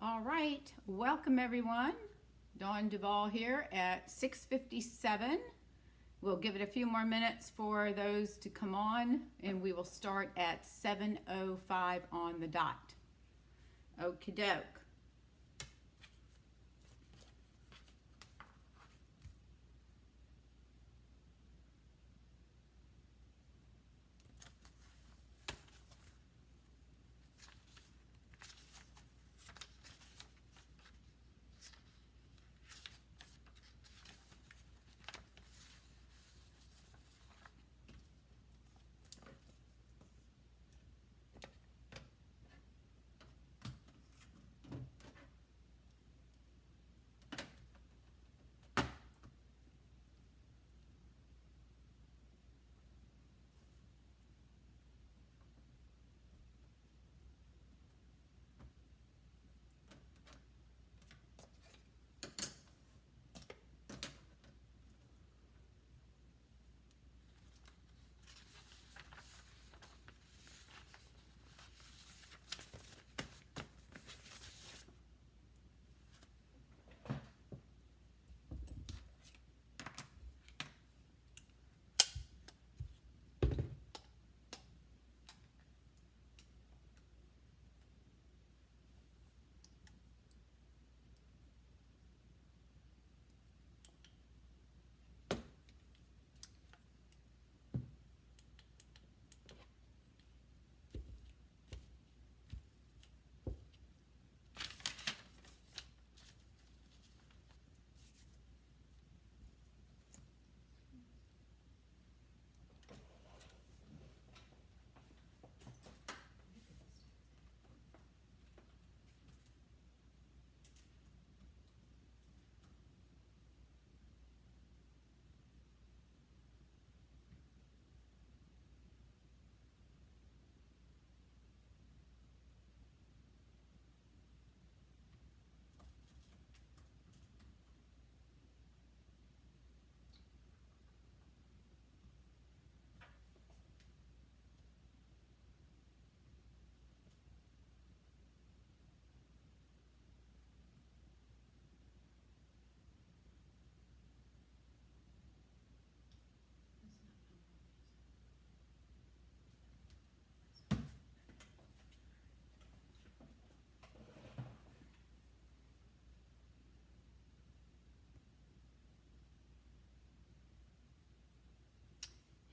All right, welcome everyone. Dawn Duvall here at 6:57. We'll give it a few more minutes for those to come on, and we will start at 7:05 on the dot. Okie doke.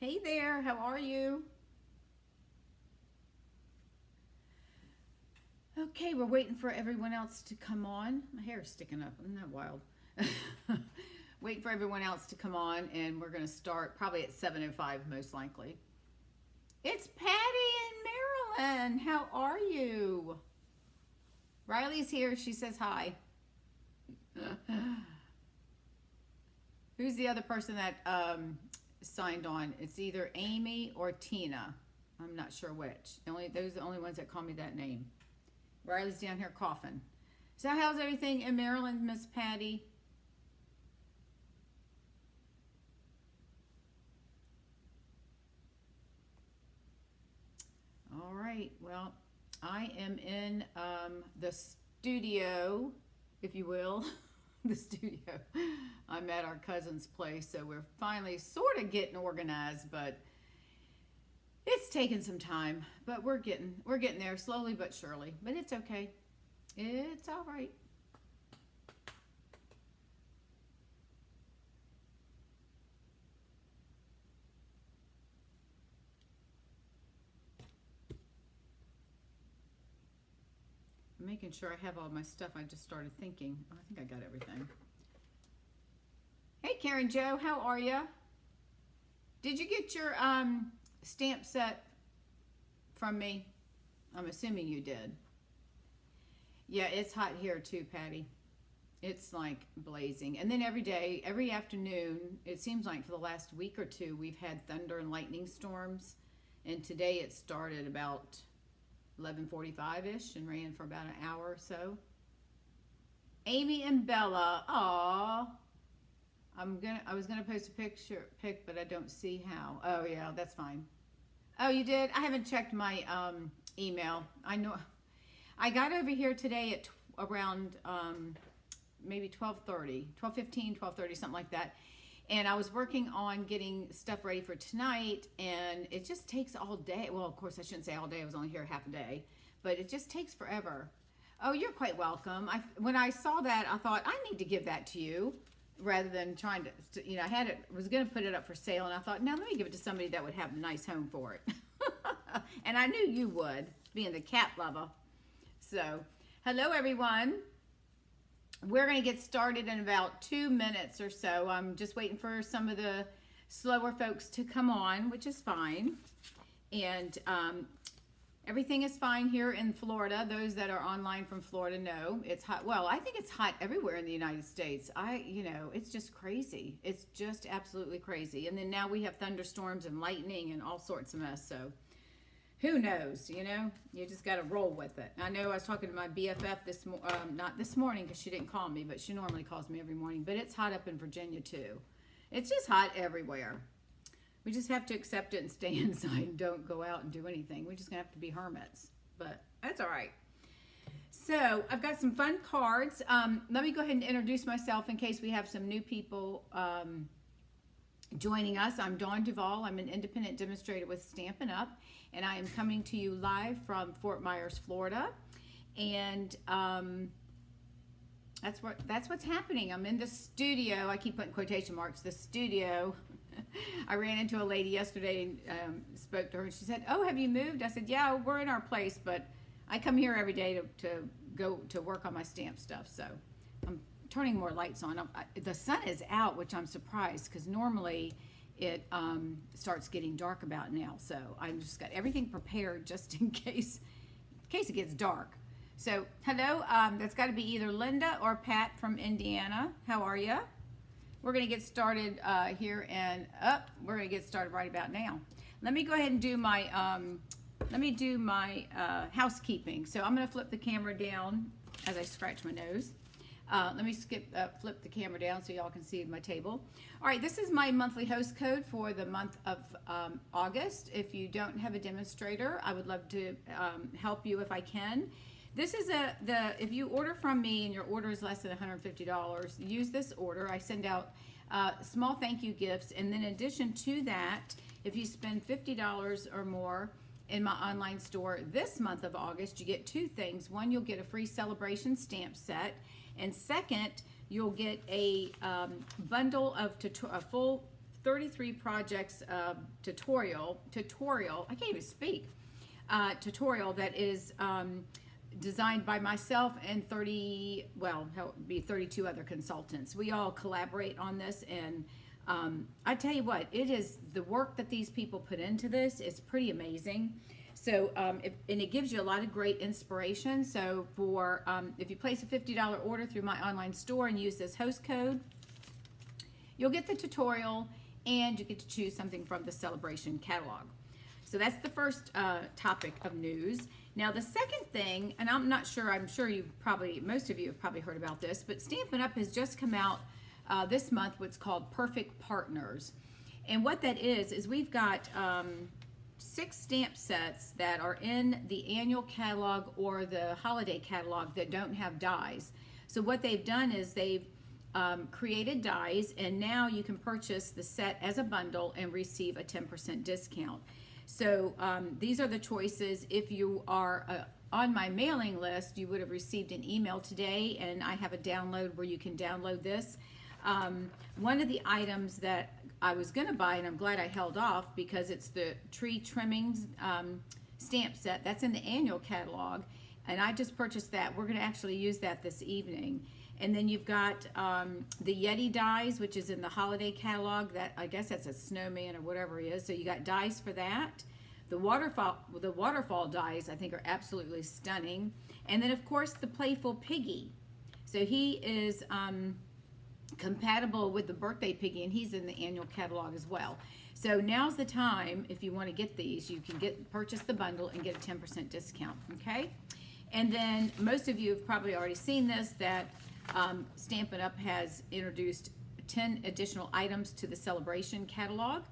Hey there, how are you? Okay, we're waiting for everyone else to come on. My hair is sticking up, isn't that wild? Waiting for everyone else to come on, and we're going to start probably at 7:05 most likely. It's Patty in Maryland. How are you? Riley's here. She says hi. Who's the other person that signed on? It's either Amy or Tina. I'm not sure which. Those are the only ones that call me that name. Riley's down here coughing. So how's everything in Maryland, Miss Patty? All right. Well, I am in the studio, if you will. The studio. I'm at our cousin's place, so we're finally sort of getting organized, but it's taken some time. But we're getting there slowly but surely. But it's okay. It's all right. I'm making sure I have all my stuff. I just started thinking. Oh, I think I got everything. Hey, Karen Jo, how are you? Did you get your stamp set from me? I'm assuming you did. Yeah, it's hot here too, Patty. It's like blazing. And then every day, every afternoon, it seems like for the last week or two, we've had thunder and lightning storms. And today it started about 11:45-ish and ran for about an hour or so. Amy and Bella, aw. I was gonna post a pic, but I don't see how. Oh yeah, that's fine. Oh, you did? I haven't checked my email. I know I got over here today at around maybe 12:30, 12:15, 12:30, something like that. And I was working on getting stuff ready for tonight, and it just takes all day. Well, of course, I shouldn't say all day. I was only here half a day, but it just takes forever. Oh, you're quite welcome. When I saw that, I thought, I need to give that to you rather than trying to, you know, was going to put it up for sale, and I thought, now let me give it to somebody that would have a nice home for it. And I knew you would, being the cat lover. So, hello, everyone. We're going to get started in about 2 minutes or so. I'm just waiting for some of the slower folks to come on, which is fine. And everything is fine here in Florida. Those that are online from Florida know it's hot. Well, I think it's hot everywhere in the United States. You know, it's just crazy. It's just absolutely crazy. And then now we have thunderstorms and lightning and all sorts of mess. So who knows, you know? You just got to roll with it. I know I was talking to my BFF not this morning because she didn't call me, but she normally calls me every morning. But it's hot up in Virginia, too. It's just hot everywhere. We just have to accept it and stay inside and don't go out and do anything. We're just going to have to be hermits. But that's all right. So I've got some fun cards. Let me go ahead and introduce myself in case we have some new people joining us. I'm Dawn Duvall. I'm an independent demonstrator with Stampin' Up! And I am coming to you live from Fort Myers, Florida. And that's what's happening. I'm in the studio. I keep putting quotation marks, the studio. I ran into a lady yesterday and spoke to her, and she said, "Oh, have you moved?" I said, "Yeah, we're in our place, but I come here every day to go to work on my stamp stuff." So I'm turning more lights on. The sun is out, which I'm surprised because normally it starts getting dark about now. So I've just got everything prepared just in case it gets dark. So hello, that's got to be either Linda or Pat from Indiana. How are you? We're going to get started here, and we're going to get started right about now. Let me go ahead and do my housekeeping. So I'm going to flip the camera down as I scratch my nose. Let me flip the camera down so y'all can see my table. All right, this is my monthly host code for the month of August. If you don't have a demonstrator, I would love to help you if I can. This is if you order from me and your order is less than $150, use this order. I send out small thank you gifts, and then in addition to that, if you spend $50 or more in my online store this month of August, you get two things. One, you'll get a free celebration stamp set, and second, you'll get a bundle of a full 33 projects tutorial. I can't even speak. Tutorial that is designed by myself and 32 other consultants. We all collaborate on this, and I tell you what, it is the work that these people put into this is pretty amazing. So and it gives you a lot of great inspiration. So for if you place a $50 order through my online store and use this host code, you'll get the tutorial and you get to choose something from the celebration catalog. So that's the first topic of news. Now the second thing, and I'm sure most of you have probably heard about this, but Stampin' Up! Has just come out this month what's called Perfect Partners. And what that is we've got 6 stamp sets that are in the annual catalog or the holiday catalog that don't have dies. So what they've done is they've created dies, and now you can purchase the set as a bundle and receive a 10% discount. So these are the choices. If you are on my mailing list, you would have received an email today, and I have a download where you can download this. One of the items that I was going to buy, and I'm glad I held off because it's the Tree Trimmings stamp set. That's in the annual catalog, and I just purchased that. We're going to actually use that this evening. And then you've got the Yeti dies, which is in the holiday catalog. That I guess that's a snowman or whatever it is. So you got dies for that. The waterfall dies I think are absolutely stunning. And then of course the Playful Piggy. So he is compatible with the Birthday Piggy, and he's in the annual catalog as well. So now's the time, if you want to get these, you can purchase the bundle and get a 10% discount. Okay. And then most of you have probably already seen this, that Stampin' Up! Has introduced 10 additional items to the celebration catalog.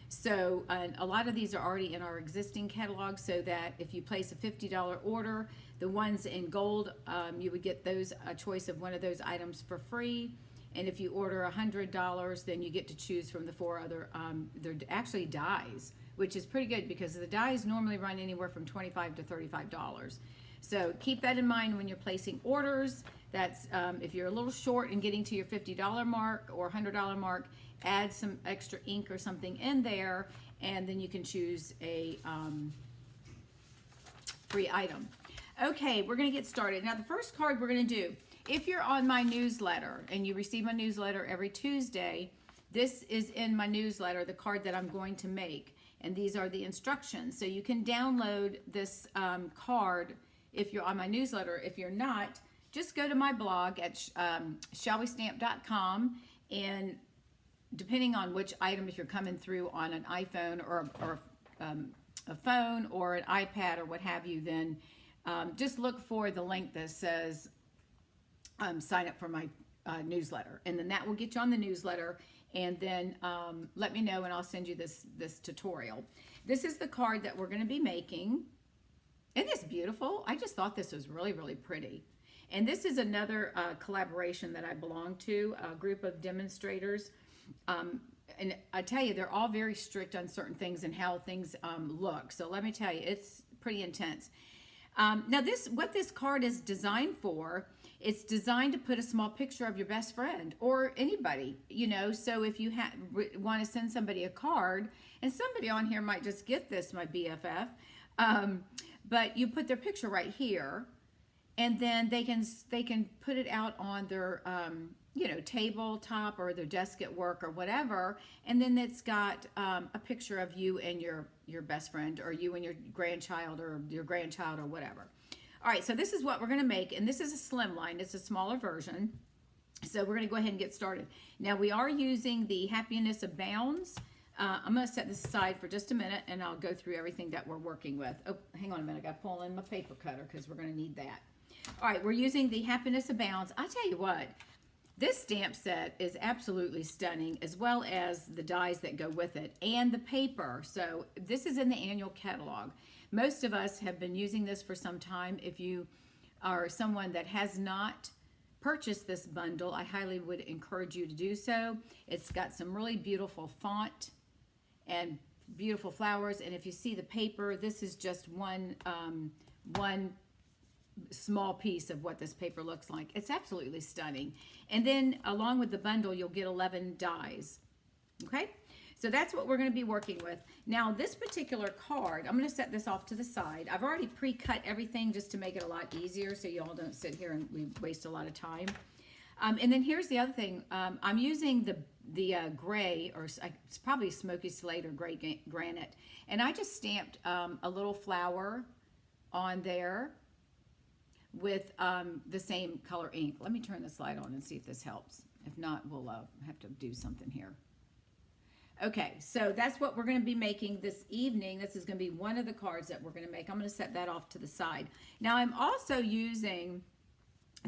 So a lot of these are already in our existing catalog, so that if you place a $50 order, the ones in gold, you would get those, a choice of one of those items for free. And if you order $100, then you get to choose from the 4 other, they're actually dies, which is pretty good because the dies normally run anywhere from $25 to $35. So keep that in mind when you're placing orders. That's if you're a little short in getting to your $50 mark or $100 mark, add some extra ink or something in there, and then you can choose a free item. Okay, we're going to get started. Now, the first card we're going to do, if you're on my newsletter and you receive my newsletter every Tuesday, this is in my newsletter, the card that I'm going to make. And these are the instructions. So you can download this card if you're on my newsletter. If you're not, just go to my blog at shallwestamp.com, and depending on which item, if you're coming through on an iPhone or a phone or an iPad or what have you, then just look for the link that says sign up for my newsletter, and then that will get you on the newsletter. And then let me know and I'll send you this tutorial. This is the card that we're going to be making. Isn't this beautiful? I just thought this was really, really pretty. And this is another collaboration that I belong to, a group of demonstrators. And I tell you, they're all very strict on certain things and how things look. So let me tell you, it's pretty intense. Now what this card is designed for, it's designed to put a small picture of your best friend or anybody, you know. So if you want to send somebody a card, and somebody on here might just get this, my BFF, but you put their picture right here, and then they can put it out on their you know, tabletop or their desk at work or whatever, and then it's got a picture of you and your best friend, or you and your grandchild or whatever. All right, so this is what we're going to make, and this is a Slimline. It's a smaller version. So we're going to go ahead and get started. Now, we are using the Happiness Abounds. I'm going to set this aside for just a minute, and I'll go through everything that we're working with. Oh, hang on a minute. I got to pull in my paper cutter because we're going to need that. All right, we're using the Happiness Abounds. I tell you what, this stamp set is absolutely stunning, as well as the dies that go with it and the paper. So this is in the annual catalog. Most of us have been using this for some time. If you are someone that has not purchased this bundle, I highly would encourage you to do so. It's got some really beautiful font and beautiful flowers. And if you see the paper, this is just one small piece of what this paper looks like. It's absolutely stunning. And then along with the bundle, you'll get 11 dies. Okay? So that's what we're going to be working with. Now, this particular card, I'm going to set this off to the side. I've already pre-cut everything just to make it a lot easier so y'all don't sit here and we waste a lot of time. And then here's the other thing. I'm using the gray, or it's probably smoky slate or gray granite. And I just stamped a little flower on there with the same color ink. Let me turn this light on and see if this helps. If not, we'll have to do something here. Okay, so that's what we're going to be making this evening. This is going to be one of the cards that we're going to make. I'm going to set that off to the side. Now, I'm also using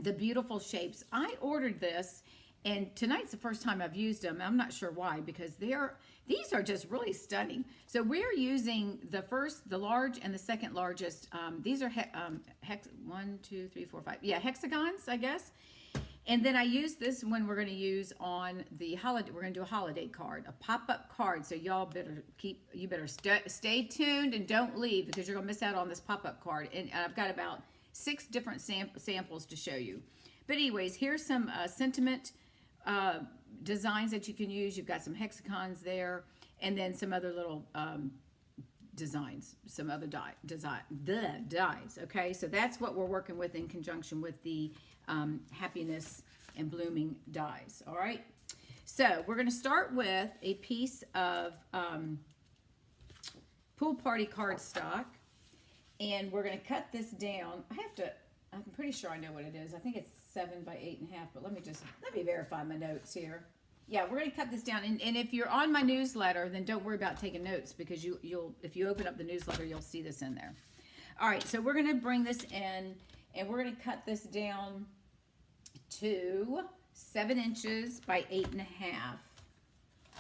the beautiful shapes. I ordered this, and tonight's the first time I've used them. I'm not sure why, because these are just really stunning. So we're using the large and the second largest. These are hexagons, I guess. And then I use this one we're going to use on the holiday. We're going to do a holiday card, a pop-up card. So y'all better stay tuned and don't leave, because you're going to miss out on this pop-up card. And I've got about 6 different samples to show you. But anyways, here's some sentiment designs that you can use. You've got some hexagons there, and then some other little designs, some other dies. Okay, so that's what we're working with in conjunction with the Happiness and Blooming dies. All right, so we're going to start with a piece of pool party cardstock, and we're going to cut this down. I'm pretty sure I know what it is. I think it's 7 by 8.5, but let me verify my notes here. Yeah, we're going to cut this down. And if you're on my newsletter, then don't worry about taking notes, because if you open up the newsletter, you'll see this in there. All right, so we're going to bring this in, and we're going to cut this down to 7 inches by 8.5.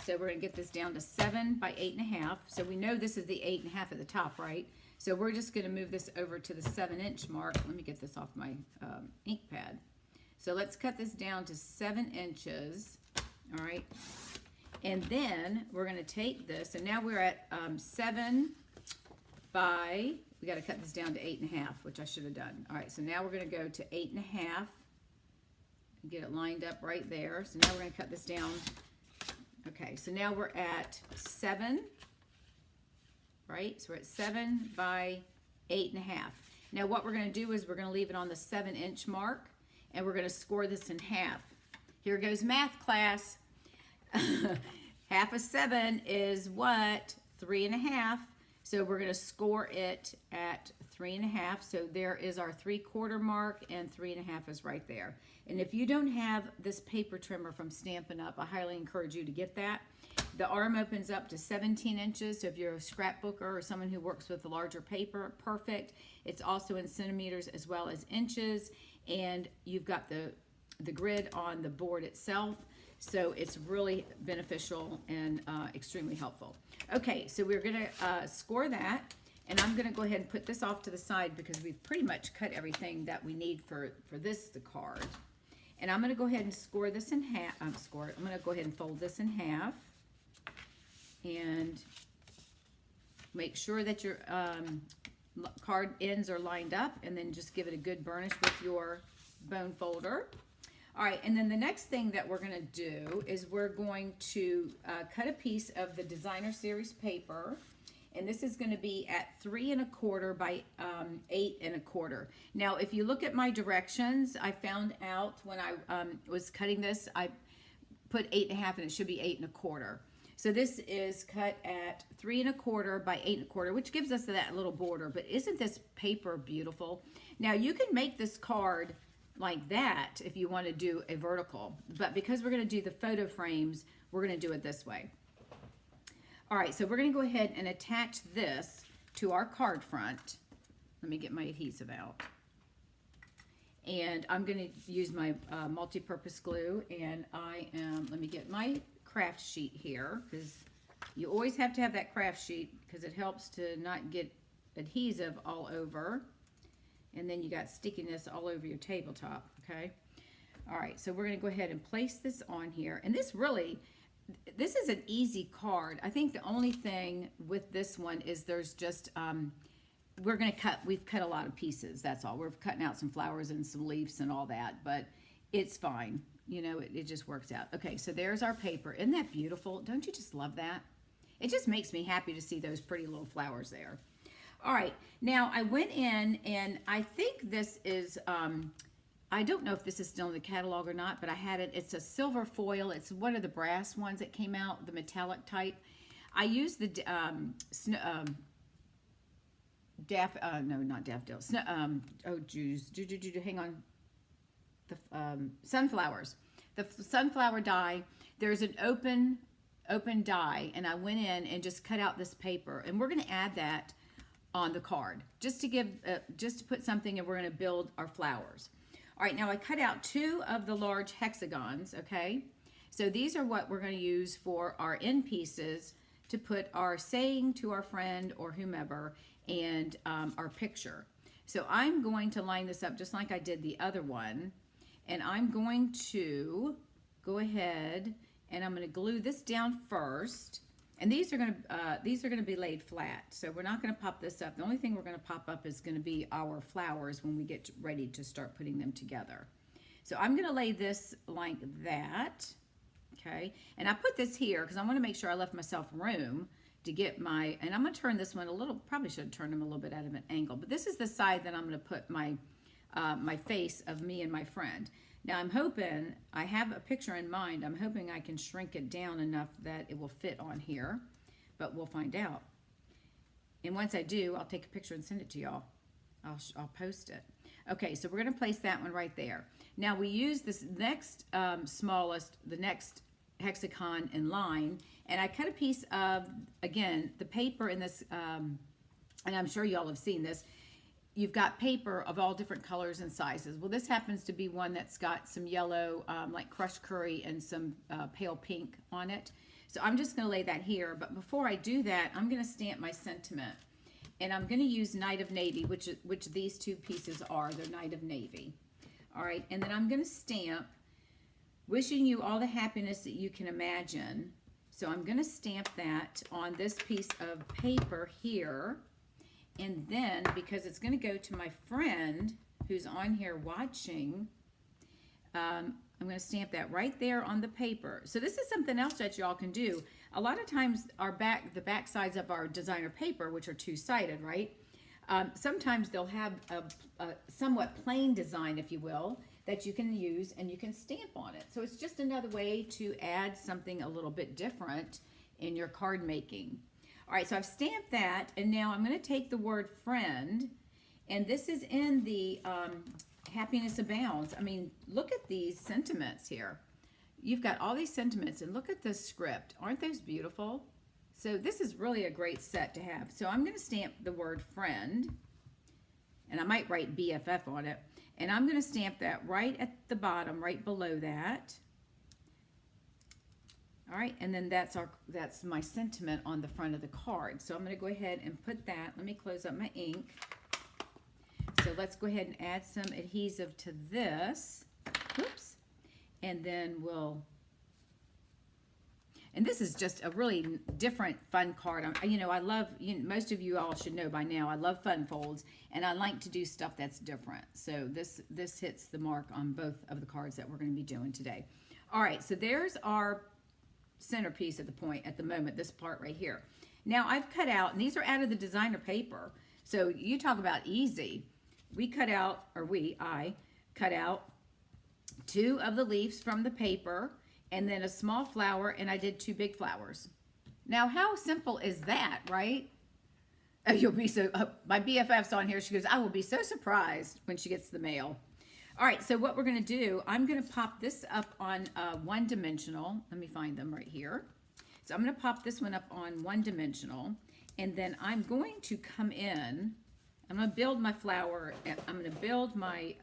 So we're going to get this down to 7 by 8.5. So we know this is the 8.5 at the top, right? So we're just going to move this over to the 7-inch mark. Let me get this off my ink pad. So let's cut this down to 7 inches. All right. And then we're going to take this, and now we're at 7 by, we got to cut this down to 8.5, which I should have done. All right, so now we're going to go to 8.5 and get it lined up right there. So now we're going to cut this down. Okay, so now we're at 7, right? So we're at 7 by 8.5. Now what we're going to do is we're going to leave it on the 7-inch mark, and we're going to score this in half. Here goes math class. Half of 7 is what? 3.5. So we're going to score it at 3.5. So there is our 3/4 mark, and 3.5 is right there. And if you don't have this paper trimmer from Stampin' Up, I highly encourage you to get that. The arm opens up to 17 inches. So if you're a scrapbooker or someone who works with larger paper, perfect. It's also in centimeters as well as inches. And you've got the grid on the board itself. So it's really beneficial and extremely helpful. Okay, so we're going to score that. And I'm going to go ahead and put this off to the side because we've pretty much cut everything that we need for the card. And I'm going to go ahead and score this in half. I'm going to go ahead and fold this in half. And make sure that your card ends are lined up. And then just give it a good burnish with your bone folder. All right, and then the next thing that we're going to do is we're going to cut a piece of the Designer Series paper. And this is going to be at 3 1/4 by 8 1/4. Now, if you look at my directions, I found out when I was cutting this, I put 8.5 and it should be 8 1/4. So this is cut at 3 1/4 by 8 1/4, which gives us that little border. But isn't this paper beautiful? Now, you can make this card like that if you want to do a vertical. But because we're going to do the photo frames, we're going to do it this way. All right, so we're going to go ahead and attach this to our card front. Let me get my adhesive out. And I'm going to use my multi-purpose glue. And let me get my craft sheet here, because you always have to have that craft sheet because it helps to not get adhesive all over. And then you got stickiness all over your tabletop, okay? All right, so we're going to go ahead and place this on here. And this is an easy card. I think the only thing with this one is there's just, we've cut a lot of pieces, that's all. We're cutting out some flowers and some leaves and all that, but it's fine. You know, it just works out. Okay, so there's our paper. Isn't that beautiful? Don't you just love that? It just makes me happy to see those pretty little flowers there. All right, now I went in and I think this is, I don't know if this is still in the catalog or not, but I had it. It's a silver foil. It's one of the brass ones that came out, the metallic type. I used the hang on. The sunflowers. The sunflower die. There's an open die, and I went in and just cut out this paper, and we're going to add that on the card just to give, just to put something, and we're going to build our flowers. All right, now I cut out 2 of the large hexagons, okay? So these are what we're going to use for our end pieces to put our saying to our friend or whomever and our picture. So I'm going to line this up just like I did the other one, and I'm going to go ahead and I'm going to glue this down first. And these are going to be laid flat, so we're not going to pop this up. The only thing we're going to pop up is going to be our flowers when we get ready to start putting them together. So I'm going to lay this like that, okay? And I put this here because I want to make sure I left myself room to get my, and I'm going to turn this one a little, probably should have turned them a little bit out of an angle, but this is the side that I'm going to put my, my face of me and my friend. Now I'm hoping, I have a picture in mind, I'm hoping I can shrink it down enough that it will fit on here, but we'll find out. And once I do, I'll take a picture and send it to y'all. I'll post it. Okay, so we're gonna place that one right there. Now we use this next smallest, the next hexagon in line, and I cut a piece of, again, the paper in this, and I'm sure y'all have seen this, you've got paper of all different colors and sizes. Well, this happens to be one that's got some yellow, like crushed curry, and some pale pink on it. So I'm just going to lay that here. But before I do that, I'm going to stamp my sentiment. And I'm going to use Night of Navy, which these two pieces are. They're Night of Navy. All right, and then I'm going to stamp, wishing you all the happiness that you can imagine. So I'm going to stamp that on this piece of paper here. And then, because it's going to go to my friend who's on here watching, I'm going to stamp that right there on the paper. So this is something else that y'all can do. A lot of times the back sides of our designer paper, which are two-sided, right? Sometimes they'll have a somewhat plain design, if you will, that you can use and you can stamp on it. So it's just another way to add something a little bit different in your card making. All right, so I've stamped that, and now I'm going to take the word friend, and this is in the Happiness Abounds. I mean, look at these sentiments here. You've got all these sentiments, and look at the script. Aren't those beautiful? So this is really a great set to have. So I'm going to stamp the word friend, and I might write BFF on it, and I'm going to stamp that right at the bottom, right below that. All right, and then that's my sentiment on the front of the card. So I'm going to go ahead and put that. Let me close up my ink. So let's go ahead and add some adhesive to this. Oops. And then and this is just a really different fun card. You know, I love, most of you all should know by now, I love fun folds, and I like to do stuff that's different. So this hits the mark on both of the cards that we're going to be doing today. All right, so there's our centerpiece at the moment, this part right here. Now I've cut out, and these are out of the designer paper. So you talk about easy. I cut out 2 of the leaves from the paper, and then a small flower, and I did 2 big flowers. Now, how simple is that, right? Oh, you'll be so, my BFF's on here. She goes, I will be so surprised when she gets the mail. All right, so what we're going to do, I'm going to pop this up on one dimensional. Let me find them right here. So I'm going to pop this one up on one dimensional, and then I'm going to come in. I'm going to build my flower. I'm going to build my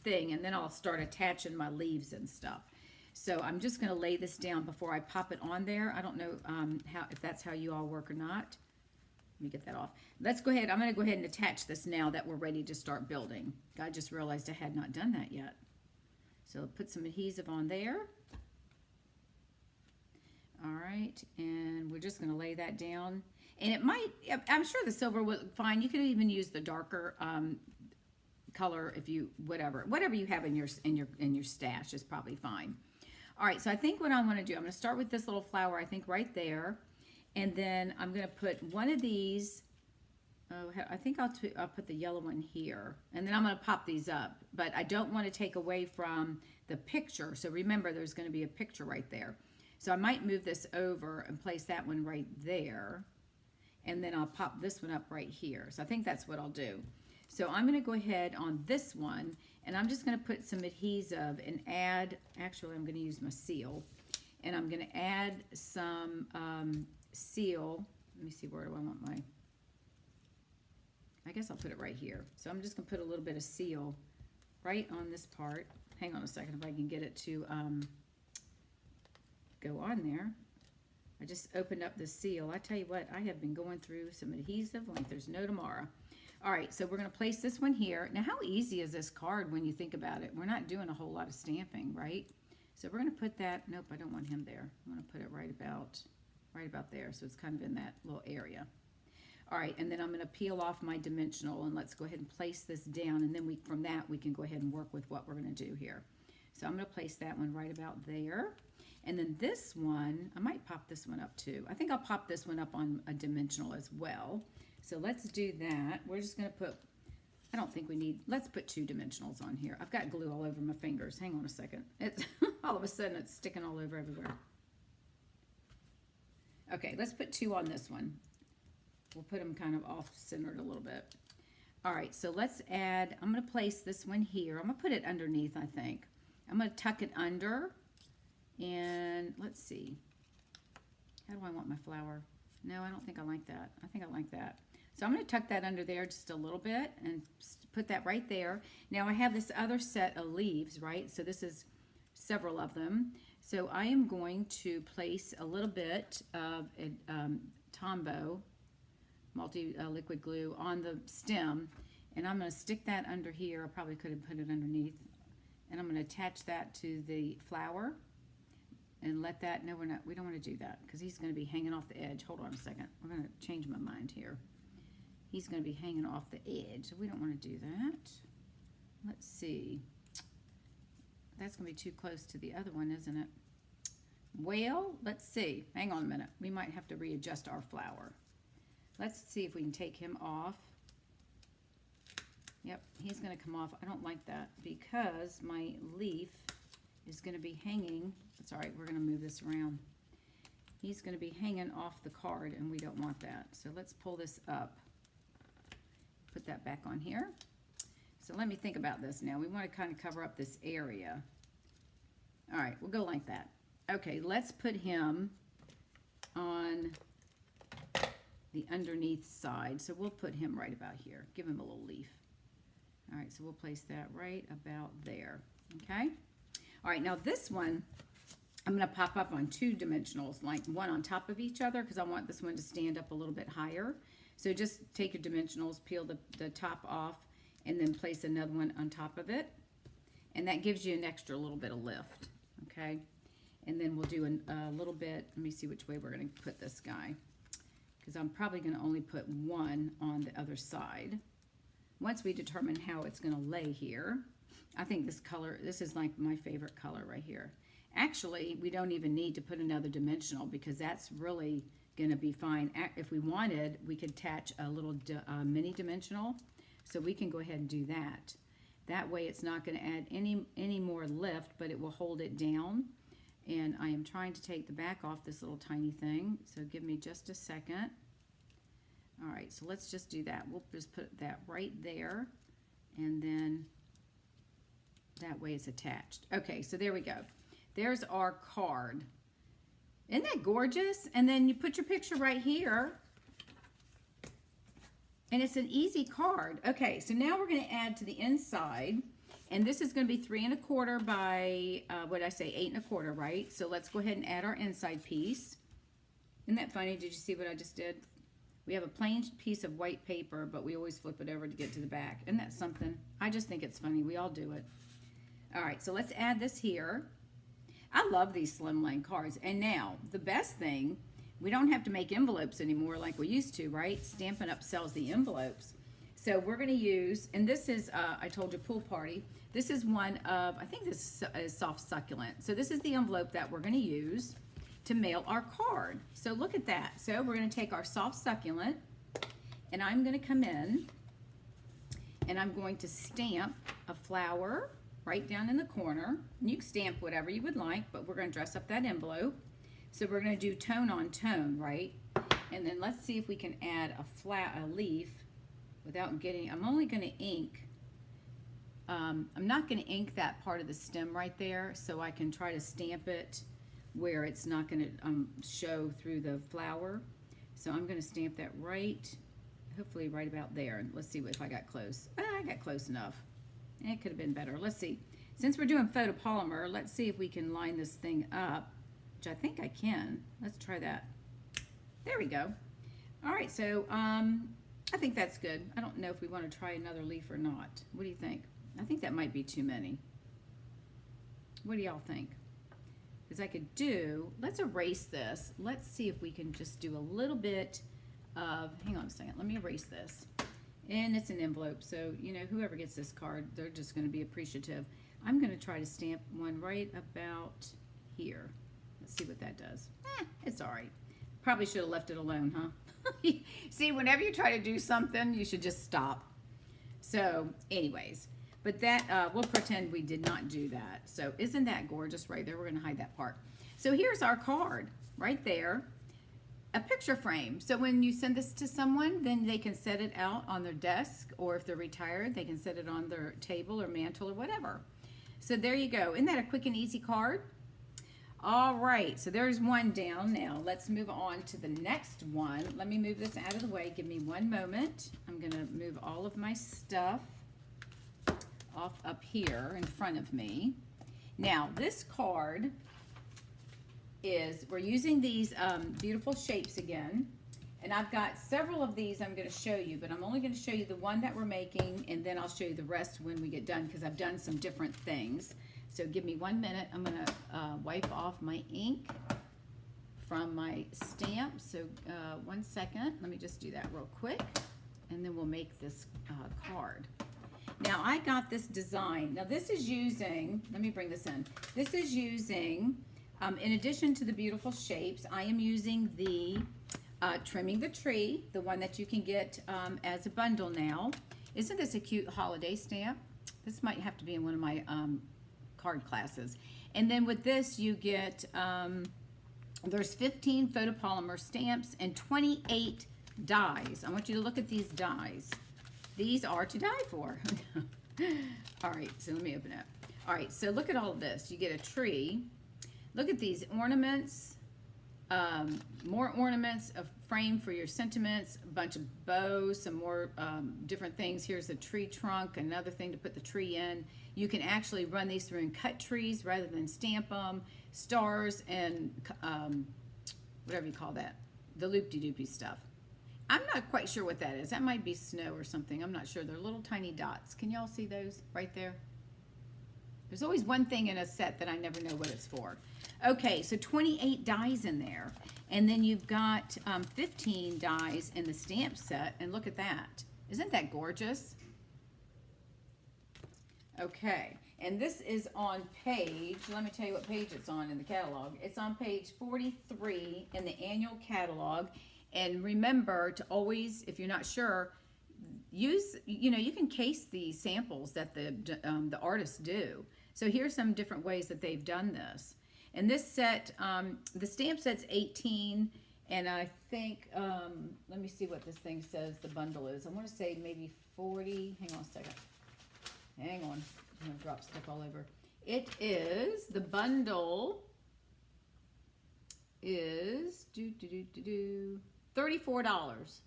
thing, and then I'll start attaching my leaves and stuff. So I'm just going to lay this down before I pop it on there. I don't know if that's how you all work or not. Let me get that off. Let's go ahead. I'm going to go ahead and attach this now that we're ready to start building. I just realized I had not done that yet. So put some adhesive on there. All right, and we're just going to lay that down. And it might, I'm sure the silver will look fine. You could even use the darker color if you, whatever you have in your stash is probably fine. All right, so I think what I want to do, I'm going to start with this little flower, I think right there. And then I'm going to put one of these, I think I'll put the yellow one here. And then I'm going to pop these up. But I don't want to take away from the picture. So remember, there's going to be a picture right there. So I might move this over and place that one right there. And then I'll pop this one up right here. So I think that's what I'll do. So I'm going to go ahead on this one, and I'm just going to put some adhesive and add, actually I'm going to use my seal. And I'm going to add some seal. Let me see, where do I want my, I guess I'll put it right here. So I'm just going to put a little bit of seal right on this part. Hang on a second if I can get it to go on there. I just opened up the seal. I tell you what, I have been going through some adhesive like there's no tomorrow. All right, so we're going to place this one here. Now, how easy is this card when you think about it? We're not doing a whole lot of stamping, right? So we're going to put that, nope, I don't want him there. I'm going to put it right about there, so it's kind of in that little area. All right, and then I'm going to peel off my dimensional, and let's go ahead and place this down, and then from that we can go ahead and work with what we're going to do here. So I'm going to place that one right about there. And then this one, I might pop this one up too. I think I'll pop this one up on a dimensional as well. So let's do that. We're just going to put, I don't think we need, let's put 2 dimensionals on here. I've got glue all over my fingers. Hang on a second. It's, all of a sudden it's sticking all over everywhere. Okay, let's put 2 on this one. We'll put them kind of off-centered a little bit. All right, so let's add, I'm going to place this one here. I'm going to put it underneath, I think. I'm going to tuck it under. And let's see, how do I want my flower? No, I don't think I like that. I think I like that. So I'm going to tuck that under there just a little bit and put that right there. Now I have this other set of leaves, right? So this is several of them. So I am going to place a little bit of Tombow multi-liquid glue on the stem, and I'm going to stick that under here. I probably could have put it underneath, and I'm going to attach that to the flower and let that, no, we don't want to do that because he's going to be hanging off the edge. Hold on a second. I'm going to change my mind here. He's going to be hanging off the edge, so we don't want to do that. Let's see. That's going to be too close to the other one, isn't it? Well, let's see. Hang on a minute. We might have to readjust our flower. Let's see if we can take him off. Yep, he's going to come off. I don't like that because my leaf is going to be hanging. It's all right. We're going to move this around. He's going to be hanging off the card, and we don't want that. So let's pull this up. Put that back on here. So let me think about this now. We want to kind of cover up this area. All right, we'll go like that. Okay, let's put him on the underneath side. So we'll put him right about here. Give him a little leaf. All right, so we'll place that right about there. Okay? All right, now this one, I'm going to pop up on 2 dimensionals, like one on top of each other, because I want this one to stand up a little bit higher. So just take your dimensionals, peel the top off, and then place another one on top of it. And that gives you an extra little bit of lift, okay? And then we'll do a little bit, let me see which way we're gonna put this guy, because I'm probably gonna only put one on the other side. Once we determine how it's gonna lay here, I think this color, this is like my favorite color right here. Actually, we don't even need to put another dimensional because that's really gonna be fine. If we wanted, we could attach a little mini dimensional. So we can go ahead and do that. That way it's not going to add any more lift, but it will hold it down. And I am trying to take the back off this little tiny thing. So give me just a second. All right, so let's just do that. We'll just put that right there. And then that way it's attached. Okay, so there we go. There's our card. Isn't that gorgeous? And then you put your picture right here. And it's an easy card. Okay, so now we're going to add to the inside. And this is going to be 3 1/4 by, what did I say, 8 1/4, right? So let's go ahead and add our inside piece. Isn't that funny? Did you see what I just did? We have a plain piece of white paper, but we always flip it over to get to the back. Isn't that something? I just think it's funny. We all do it. All right, so let's add this here. I love these Slimline cards. And now, the best thing, we don't have to make envelopes anymore like we used to, right? Stampin' Up! Sells the envelopes. So we're going to use, and this is, I told you, Pool Party. This is one of, I think this is Soft Succulent. So this is the envelope that we're going to use to mail our card. So look at that. So we're going to take our Soft Succulent, and I'm going to come in, and I'm going to stamp a flower right down in the corner. You can stamp whatever you would like, but we're going to dress up that envelope. So we're going to do tone on tone, right? And then let's see if we can add a leaf without getting, I'm only going to ink. I'm not going to ink that part of the stem right there, so I can try to stamp it where it's not going to show through the flower. So I'm going to stamp that right, hopefully right about there. Let's see if I got close. I got close enough. It could have been better. Let's see. Since we're doing photopolymer, let's see if we can line this thing up. I think I can. Let's try that. There we go. All right, so I think that's good. I don't know if we want to try another leaf or not. What do you think? I think that might be too many. What do y'all think? Because I could do, let's erase this. Let's see if we can just do a little bit of, hang on a second, let me erase this. And it's an envelope, so, you know, whoever gets this card, they're just going to be appreciative. I'm going to try to stamp one right about here. Let's see what that does. It's all right. Probably should have left it alone, huh? See, whenever you try to do something, you should just stop. So, anyways, but that, we'll pretend we did not do that. So, isn't that gorgeous right there? We're going to hide that part. So, here's our card right there. A picture frame. So, when you send this to someone, then they can set it out on their desk, or if they're retired, they can set it on their table or mantle or whatever. So, there you go. Isn't that a quick and easy card? All right, so there's one down. Now let's move on to the next one. Let me move this out of the way. Give me one moment. I'm gonna move all of my stuff off up here in front of me. Now this card is we're using these beautiful shapes again. And I've got several of these I'm going to show you, but I'm only going to show you the one that we're making, and then I'll show you the rest when we get done because I've done some different things. So give me 1 minute. I'm going to wipe off my ink from my stamp. So 1 second. Let me just do that real quick, and then we'll make this card. Now I got this design. Now this is using, let me bring this in. This is using, in addition to the beautiful shapes, I am using the Trimming the Tree, the one that you can get as a bundle now. Isn't this a cute holiday stamp? This might have to be in one of my card classes. And then with this you get, there's 15 photopolymer stamps and 28 dies. I want you to look at these dies. These are to die for. All right, so let me open it. All right, so look at all of this. You get a tree. Look at these ornaments. More ornaments, a frame for your sentiments, a bunch of bows, some more different things. Here's a tree trunk, another thing to put the tree in. You can actually run these through and cut trees rather than stamp them. Stars and whatever you call that, the loop-de-doopy stuff. I'm not quite sure what that is. That might be snow or something. I'm not sure. They're little tiny dots. Can y'all see those right there? There's always one thing in a set that I never know what it's for. Okay, so 28 dies in there. And then you've got 15 dies in the stamp set. And look at that. Isn't that gorgeous? Okay, and this is on page, let me tell you what page it's on in the catalog. It's on page 43 in the annual catalog. And remember to always, if you're not sure, use, you can case the samples that the artists do. So here's some different ways that they've done this. And this set, the stamp set's 18, and I think, let me see what this thing says the bundle is. I want to say maybe 40, hang on a second. Hang on, I'm going to drop stuff all over. It is, the bundle is, $34.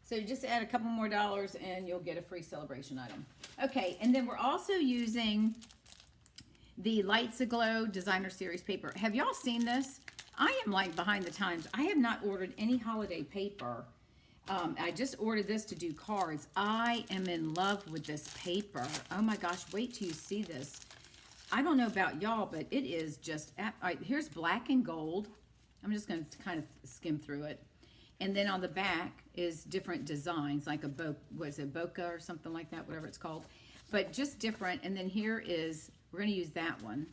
So just add a couple more dollars and you'll get a free celebration item. Okay, and then we're also using the Lights Aglow Designer Series paper. Have y'all seen this? I am like behind the times. I have not ordered any holiday paper. I just ordered this to do cards. I am in love with this paper. Oh my gosh, wait till you see this. I don't know about y'all, but it is just, all right, here's black and gold. I'm just going to kind of skim through it. And then on the back is different designs, like a bokeh or something like that, whatever it's called. But just different. And then here is, we're going to use that one.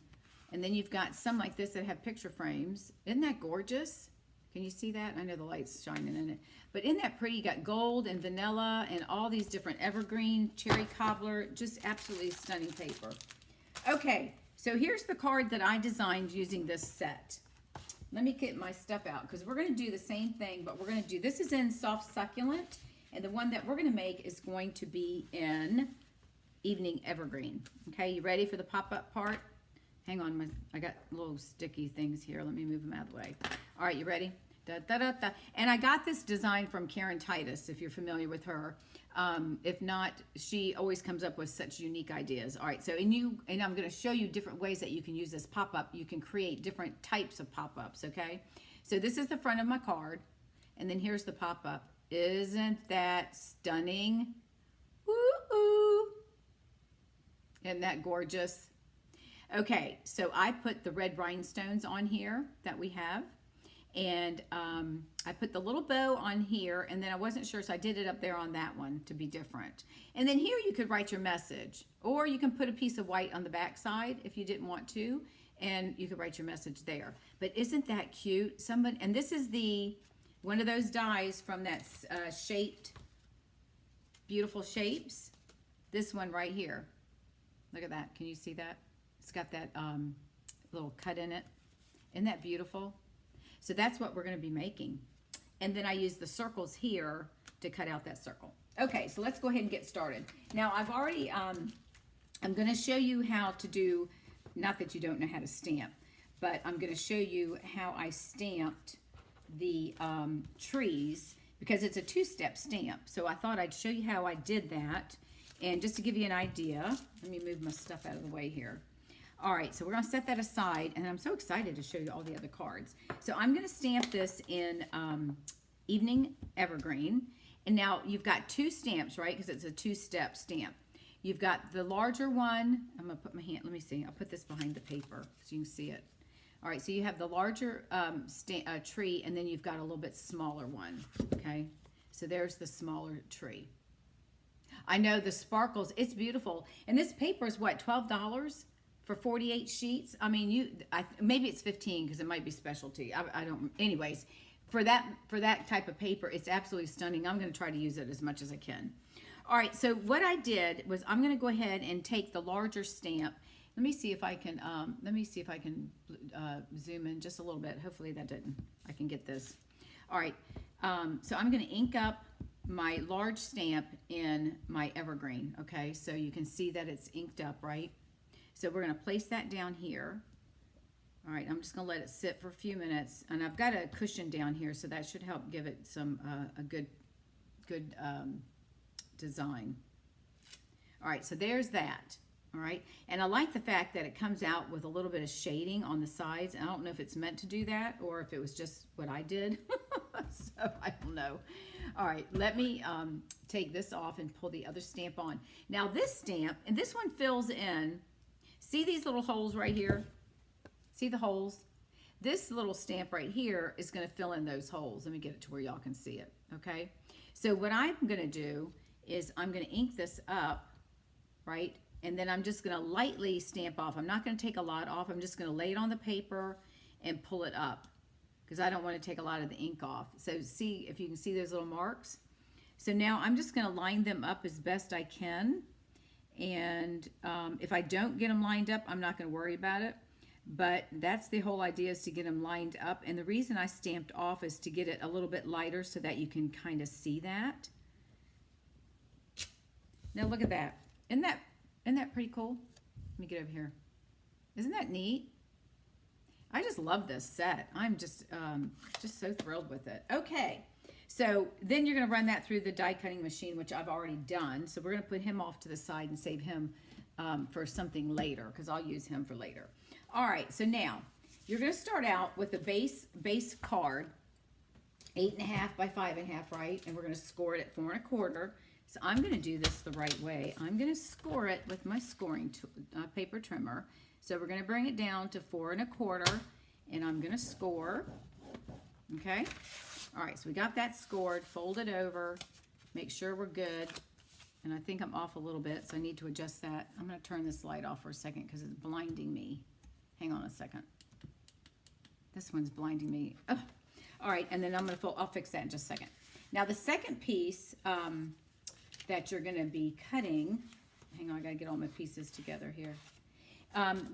And then you've got some like this that have picture frames. Isn't that gorgeous? Can you see that? I know the light's shining in it. But isn't that pretty? You got gold and vanilla and all these different evergreen, cherry cobbler, just absolutely stunning paper. Okay, so here's the card that I designed using this set. Let me get my stuff out because we're going to do the same thing, but we're going to do, this is in Soft Succulent, and the one that we're going to make is going to be in Evening Evergreen. Okay, you ready for the pop-up part? Hang on, I got little sticky things here. Let me move them out of the way. All right, you ready? Da, da, da, da. And I got this design from Karen Titus, if you're familiar with her. If not, she always comes up with such unique ideas. All right, so and I'm going to show you different ways that you can use this pop-up. You can create different types of pop-ups, okay? So this is the front of my card, and then here's the pop-up. Isn't that stunning? Woo-oo! Isn't that gorgeous? Okay, so I put the red rhinestones on here that we have. And I put the little bow on here, and then I wasn't sure, so I did it up there on that one to be different. And then here you could write your message, or you can put a piece of white on the back side if you didn't want to, and you could write your message there. But isn't that cute? And this is one of those dies from that shaped, beautiful shapes. This one right here. Look at that. Can you see that? It's got that little cut in it. Isn't that beautiful? So that's what we're going to be making. And then I use the circles here to cut out that circle. Okay, so let's go ahead and get started. Now I've already, I'm going to show you how to do, not that you don't know how to stamp, but I'm going to show you how I stamped the trees because it's a two-step stamp. So I thought I'd show you how I did that. And just to give you an idea, let me move my stuff out of the way here. All right, so we're going to set that aside, and I'm so excited to show you all the other cards. So I'm going to stamp this in Evening Evergreen. And now you've got two stamps, right? Because it's a two-step stamp. You've got the larger one. I'm going to put my hand, let me see. I'll put this behind the paper so you can see it. All right, so you have the larger tree, and then you've got a little bit smaller one, okay? So there's the smaller tree. I know the sparkles, it's beautiful. And this paper is what, $12? For 48 sheets? I mean, maybe it's 15 because it might be specialty. I don't, anyways, for that type of paper, it's absolutely stunning. I'm going to try to use it as much as I can. All right, so what I did was I'm going to go ahead and take the larger stamp. Let me see if I can, zoom in just a little bit. Hopefully I can get this. All right, so I'm going to ink up my large stamp in my evergreen, okay? So you can see that it's inked up, right? So we're going to place that down here. All right, I'm just going to let it sit for a few minutes. And I've got a cushion down here, so that should help give it some a good design. All right, so there's that. All right, and I like the fact that it comes out with a little bit of shading on the sides. I don't know if it's meant to do that or if it was just what I did. So I don't know. All right, let me take this off and pull the other stamp on. Now this stamp, and this one fills in. See these little holes right here? See the holes? This little stamp right here is going to fill in those holes. Let me get it to where y'all can see it, okay? So what I'm going to do is I'm going to ink this up, right? And then I'm just going to lightly stamp off. I'm not going to take a lot off. I'm just going to lay it on the paper and pull it up because I don't want to take a lot of the ink off. So see if you can see those little marks. So now I'm just going to line them up as best I can. And if I don't get them lined up, I'm not going to worry about it. But that's the whole idea, is to get them lined up. And the reason I stamped off is to get it a little bit lighter so that you can kind of see that. Now look at that. Isn't that pretty cool? Let me get over here. Isn't that neat? I just love this set. I'm just so thrilled with it. Okay. So then you're going to run that through the die cutting machine, which I've already done. So we're going to put him off to the side and save him for something later, because I'll use him for later. All right, so now you're going to start out with a base card, 8.5 by 5.5, right? And we're going to score it at 4 1/4. So I'm going to do this the right way. I'm going to score it with my scoring paper trimmer. So we're going to bring it down to 4 1/4, and I'm going to score. Okay. All right, so we got that scored. Fold it over. Make sure we're good. And I think I'm off a little bit, so I need to adjust that. I'm going to turn this light off for a second because it's blinding me. Hang on a second. This one's blinding me. Oh. All right, and then I'm going to I'll fix that in just a second. Now the second piece that you're going to be cutting, hang on, I got to get all my pieces together here.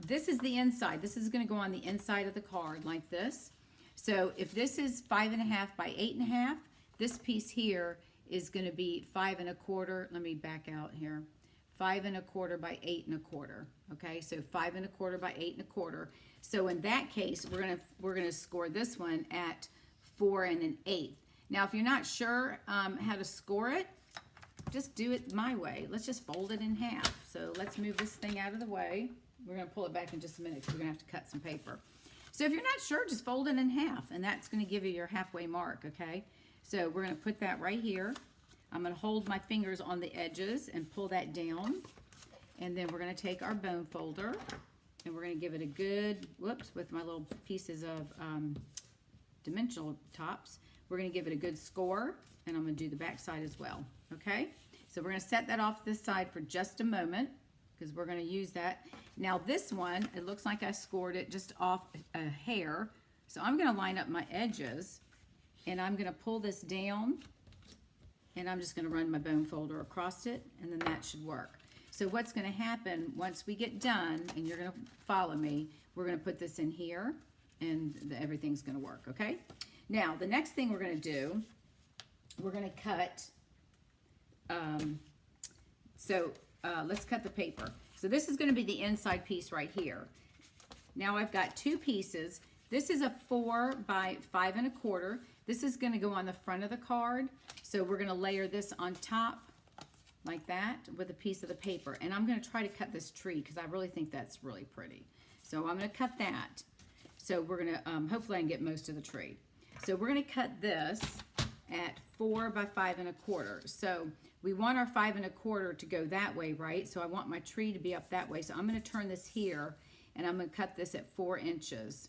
This is the inside. This is going to go on the inside of the card like this. So if this is 5.5 by 8.5, this piece here is going to be 5 1/4. Let me back out here. 5 1/4 by 8 1/4. Okay, so 5 1/4 by 8 1/4. So in that case, we're gonna score this one at 4 1/8. Now, if you're not sure how to score it, just do it my way. Let's just fold it in half. So let's move this thing out of the way. We're gonna pull it back in just a minute because we're gonna have to cut some paper. So if you're not sure, just fold it in half, and that's gonna give you your halfway mark, okay? So we're gonna put that right here. I'm gonna hold my fingers on the edges and pull that down. And then we're gonna take our bone folder and we're gonna give it a good, whoops, with my little pieces of dimensional tops. We're gonna give it a good score, and I'm gonna do the back side as well, okay? So we're gonna set that off this side for just a moment because we're gonna use that. Now this one, it looks like I scored it just off a hair. So I'm gonna line up my edges and I'm gonna pull this down, and I'm just gonna run my bone folder across it, and then that should work. So what's gonna happen once we get done, and you're gonna follow me, we're gonna put this in here, and everything's gonna work, okay? Now, the next thing we're gonna do, we're gonna cut, let's cut the paper. So this is gonna be the inside piece right here. Now I've got two pieces. This is a 4 by 5 1/4. This is gonna go on the front of the card. So we're gonna layer this on top like that with a piece of the paper. And I'm going to try to cut this tree because I really think that's really pretty. So I'm going to cut that. So we're going to, hopefully I can get most of the tree. So we're going to cut this at 4 by 5 1/4. So we want our 5 1/4 to go that way, right? So I want my tree to be up that way. So I'm going to turn this here and I'm going to cut this at 4 inches.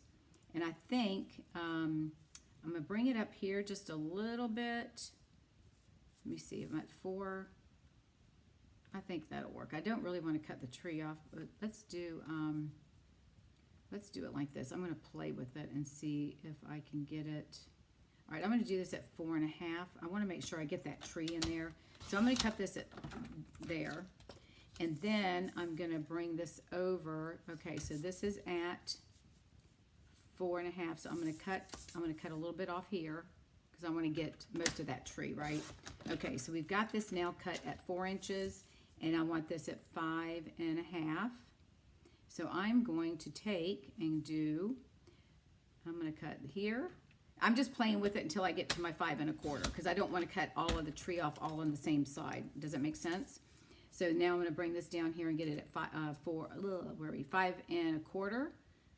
And I think I'm going to bring it up here just a little bit. Let me see, I'm at 4. I think that'll work. I don't really want to cut the tree off, but let's do it like this. I'm going to play with it and see if I can get it. All right, I'm going to do this at 4 1/2. I want to make sure I get that tree in there. So I'm going to cut this at there. And then I'm going to bring this over. Okay, so this is at 4 1/2. So I'm going to cut a little bit off here because I want to get most of that tree, right? Okay, so we've got this now cut at 4 inches. And I want this at 5 1/2. So I'm going to take and I'm going to cut here. I'm just playing with it until I get to my 5 1/4 because I don't want to cut all of the tree off all on the same side. Does that make sense? So now I'm going to bring this down here and get it at 5 1/4,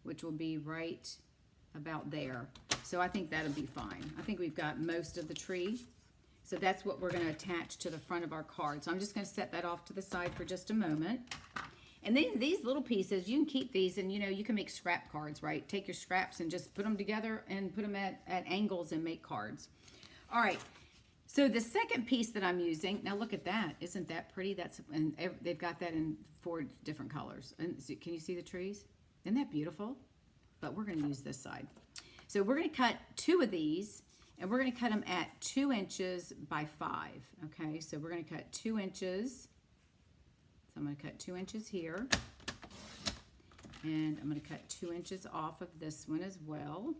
which will be right about there. So I think that'll be fine. I think we've got most of the tree. So that's what we're going to attach to the front of our card. So I'm just going to set that off to the side for just a moment. And then these little pieces, you can keep these and, you can make scrap cards, right? Take your scraps and just put them together and put them at angles and make cards. All right. So the second piece that I'm using, now look at that. Isn't that pretty? And they've got that in 4 different colors. And can you see the trees? Isn't that beautiful? But we're going to use this side. So we're going to cut 2 of these. And we're going to cut them at 2 inches by 5, okay? So we're going to cut 2 inches. So I'm going to cut 2 inches here. And I'm going to cut 2 inches off of this one as well.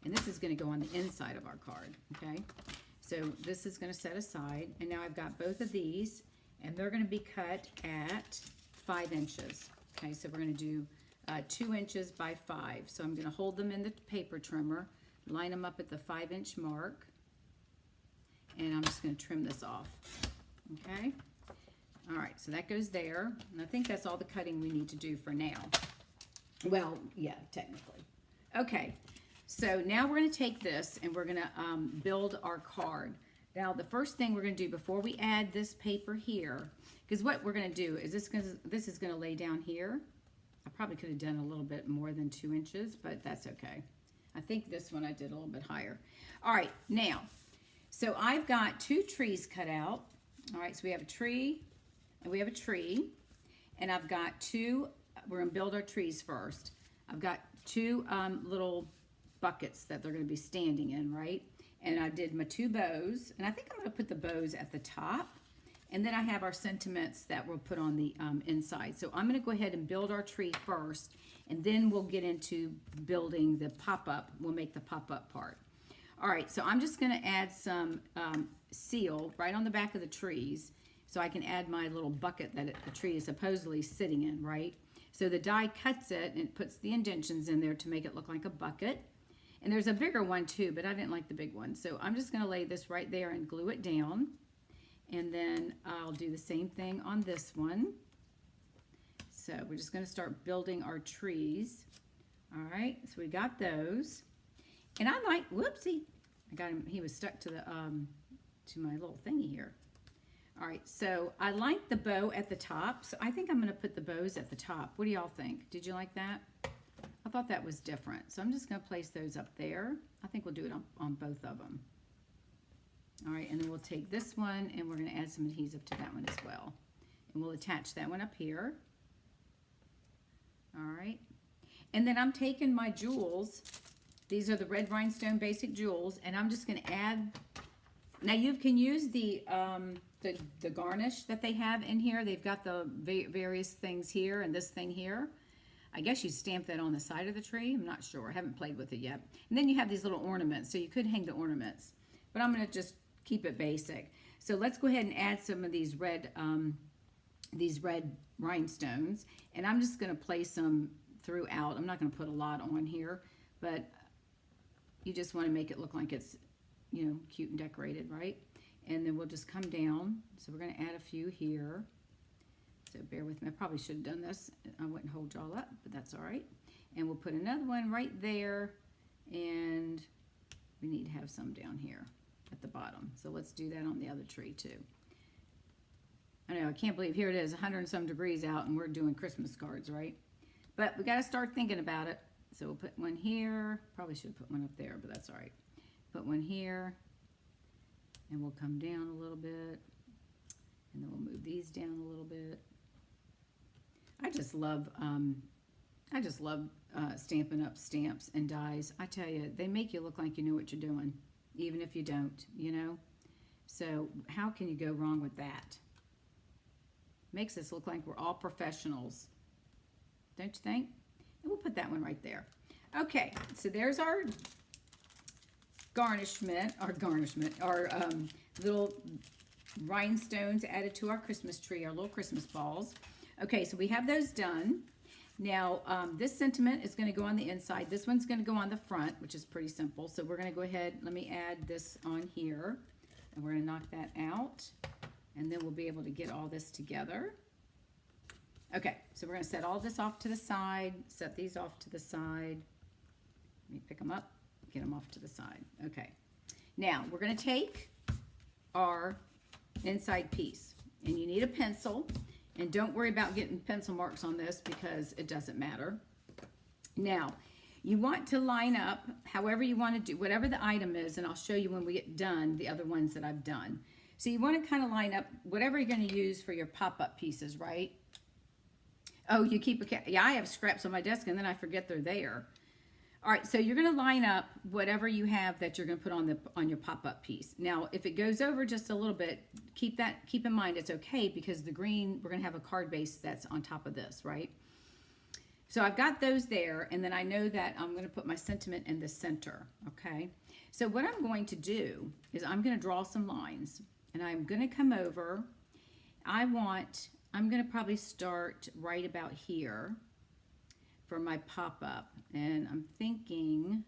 And this is going to go on the inside of our card, okay? So this is going to set aside. And now I've got both of these, and they're going to be cut at 5 inches. Okay, so we're going to do 2 inches by 5. So I'm going to hold them in the paper trimmer. Line them up at the 5-inch mark, and I'm just going to trim this off, okay? All right, so that goes there, and I think that's all the cutting we need to do for now. Well, yeah, technically. Okay, so now we're going to take this, and we're going to build our card. Now, the first thing we're going to do before we add this paper here, because what we're going to do is this is going to lay down here. I probably could have done a little bit more than 2 inches, but that's okay. I think this one I did a little bit higher. All right, now, so I've got 2 trees cut out. All right, so we have a tree, and we have a tree, and I've got 2, we're gonna build our trees first. I've got 2 little buckets that they're gonna be standing in, right? And I did my 2 bows, and I think I'm gonna put the bows at the top, and then I have our sentiments that we'll put on the inside. So I'm gonna go ahead and build our tree first, and then we'll get into building the pop-up. We'll make the pop-up part. All right, so I'm just gonna add some seal right on the back of the trees so I can add my little bucket that the tree is supposedly sitting in, right? So the die cuts it and it puts the indentions in there to make it look like a bucket. And there's a bigger one too, but I didn't like the big one. So I'm just gonna lay this right there and glue it down. And then I'll do the same thing on this one. So we're just going to start building our trees. All right, so we got those. And I like, whoopsie, I got him, he was stuck to the to my little thingy here. All right, so I like the bow at the top, so I think I'm going to put the bows at the top. What do y'all think? Did you like that? I thought that was different. So I'm just going to place those up there. I think we'll do it on both of them. All right, and then we'll take this one and we're going to add some adhesive to that one as well. And we'll attach that one up here. All right, and then I'm taking my jewels. These are the red rhinestone basic jewels, and I'm just going to add. Now you can use the garnish that they have in here. They've got the various things here and this thing here. I guess you stamp that on the side of the tree. I'm not sure. I haven't played with it yet. And then you have these little ornaments, so you could hang the ornaments. But I'm going to just keep it basic. So let's go ahead and add some of these red rhinestones, and I'm just going to place them throughout. I'm not going to put a lot on here, but you just want to make it look like it's, cute and decorated, right? And then we'll just come down. So we're going to add a few here. So bear with me. I probably should have done this. I wouldn't hold y'all up, but that's all right. And we'll put another one right there. And we need to have some down here at the bottom. So let's do that on the other tree too. I know, I can't believe, here it is, 100 and some degrees out, and we're doing Christmas cards, right? But we got to start thinking about it. So we'll put one here. Probably should have put one up there, but that's all right. Put one here. And we'll come down a little bit. And then we'll move these down a little bit. I just love stamping up stamps and dies. I tell you, they make you look like you know what you're doing, even if you don't, you know? So how can you go wrong with that? Makes us look like we're all professionals. Don't you think? And we'll put that one right there. Okay, so there's our garnishment, our little rhinestones added to our Christmas tree, our little Christmas balls. Okay, so we have those done. Now, this sentiment is going to go on the inside. This one's going to go on the front, which is pretty simple. So we're going to go ahead, let me add this on here, and we're going to knock that out, and then we'll be able to get all this together. Okay, so we're going to set all this off to the side, set these off to the side. Let me pick them up, get them off to the side. Okay, now we're going to take our inside piece, and you need a pencil. And don't worry about getting pencil marks on this because it doesn't matter. Now, you want to line up however you want to do, whatever the item is, and I'll show you when we get done the other ones that I've done. So you want to kind of line up whatever you're going to use for your pop-up pieces, right? Oh, you keep yeah, I have scraps on my desk and then I forget they're there. All right, so you're going to line up whatever you have that you're going to put on your pop-up piece. Now, if it goes over just a little bit, keep in mind it's okay because the green, we're going to have a card base that's on top of this, right? So I've got those there, and then I know that I'm going to put my sentiment in the center, okay? So what I'm going to do is I'm going to draw some lines, and I'm going to come over. I'm going to probably start right about here for my pop-up, and I'm thinking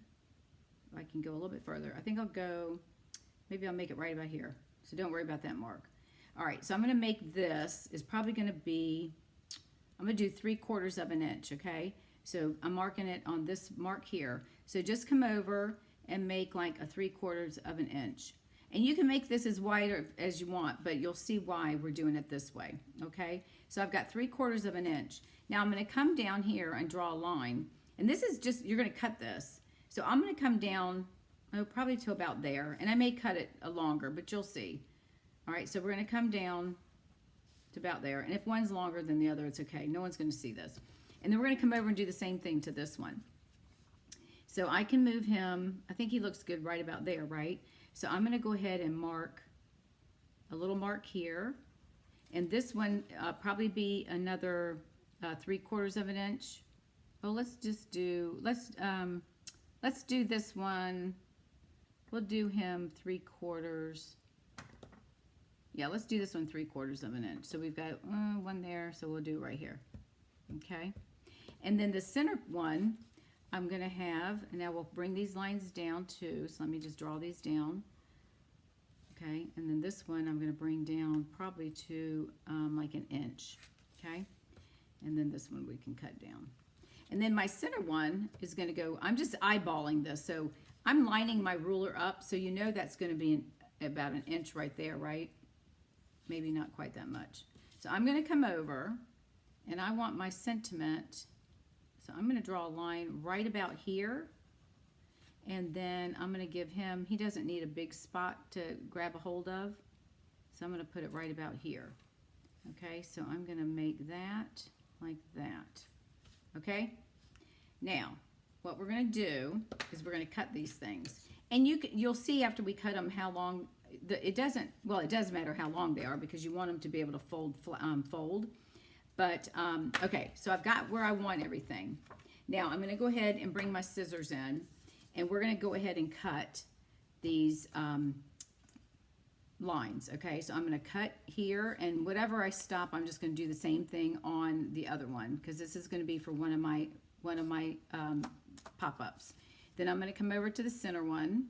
I can go a little bit further. I think maybe I'll make it right about here. So don't worry about that mark. All right, so I'm going to make this is probably going to be, I'm going to do 3/4 of an inch, okay? So I'm marking it on this mark here. So just come over and make like a 3/4 of an inch. And you can make this as wide as you want, but you'll see why we're doing it this way, okay? So I've got 3/4 of an inch. Now I'm going to come down here and draw a line. And this is just, you're going to cut this. So I'm going to come down, probably to about there. And I may cut it longer, but you'll see. All right, so we're going to come down to about there. And if one's longer than the other, it's okay. No one's going to see this. And then we're going to come over and do the same thing to this one. So I can move him. I think he looks good right about there, right? So I'm going to go ahead and mark a little mark here. And this one probably be another 3/4 of an inch. Oh, let's do this one. We'll do him 3/4. Yeah, let's do this one 3/4 of an inch. So we've got one there, so we'll do right here. Okay. And then the center one, I'm going to have, and now we'll bring these lines down too. So let me just draw these down. Okay. And then this one I'm going to bring down probably to like an inch. Okay. And then this one we can cut down. And then my center one is going to go, I'm just eyeballing this. So I'm lining my ruler up. So you know that's going to be about an inch right there, right? Maybe not quite that much. So I'm going to come over and I want my sentiment. So I'm going to draw a line right about here. And then I'm going to give him, he doesn't need a big spot to grab a hold of. So I'm going to put it right about here. Okay, so I'm going to make that like that. Okay, now what we're going to do is we're going to cut these things. And you'll see after we cut them how long, it does matter how long they are because you want them to be able to fold. But, okay, so I've got where I want everything. Now I'm going to go ahead and bring my scissors in, and we're going to go ahead and cut these lines. Okay, so I'm going to cut here, and whatever I stop, I'm just going to do the same thing on the other one because this is going to be for one of my pop-ups. Then I'm going to come over to the center one,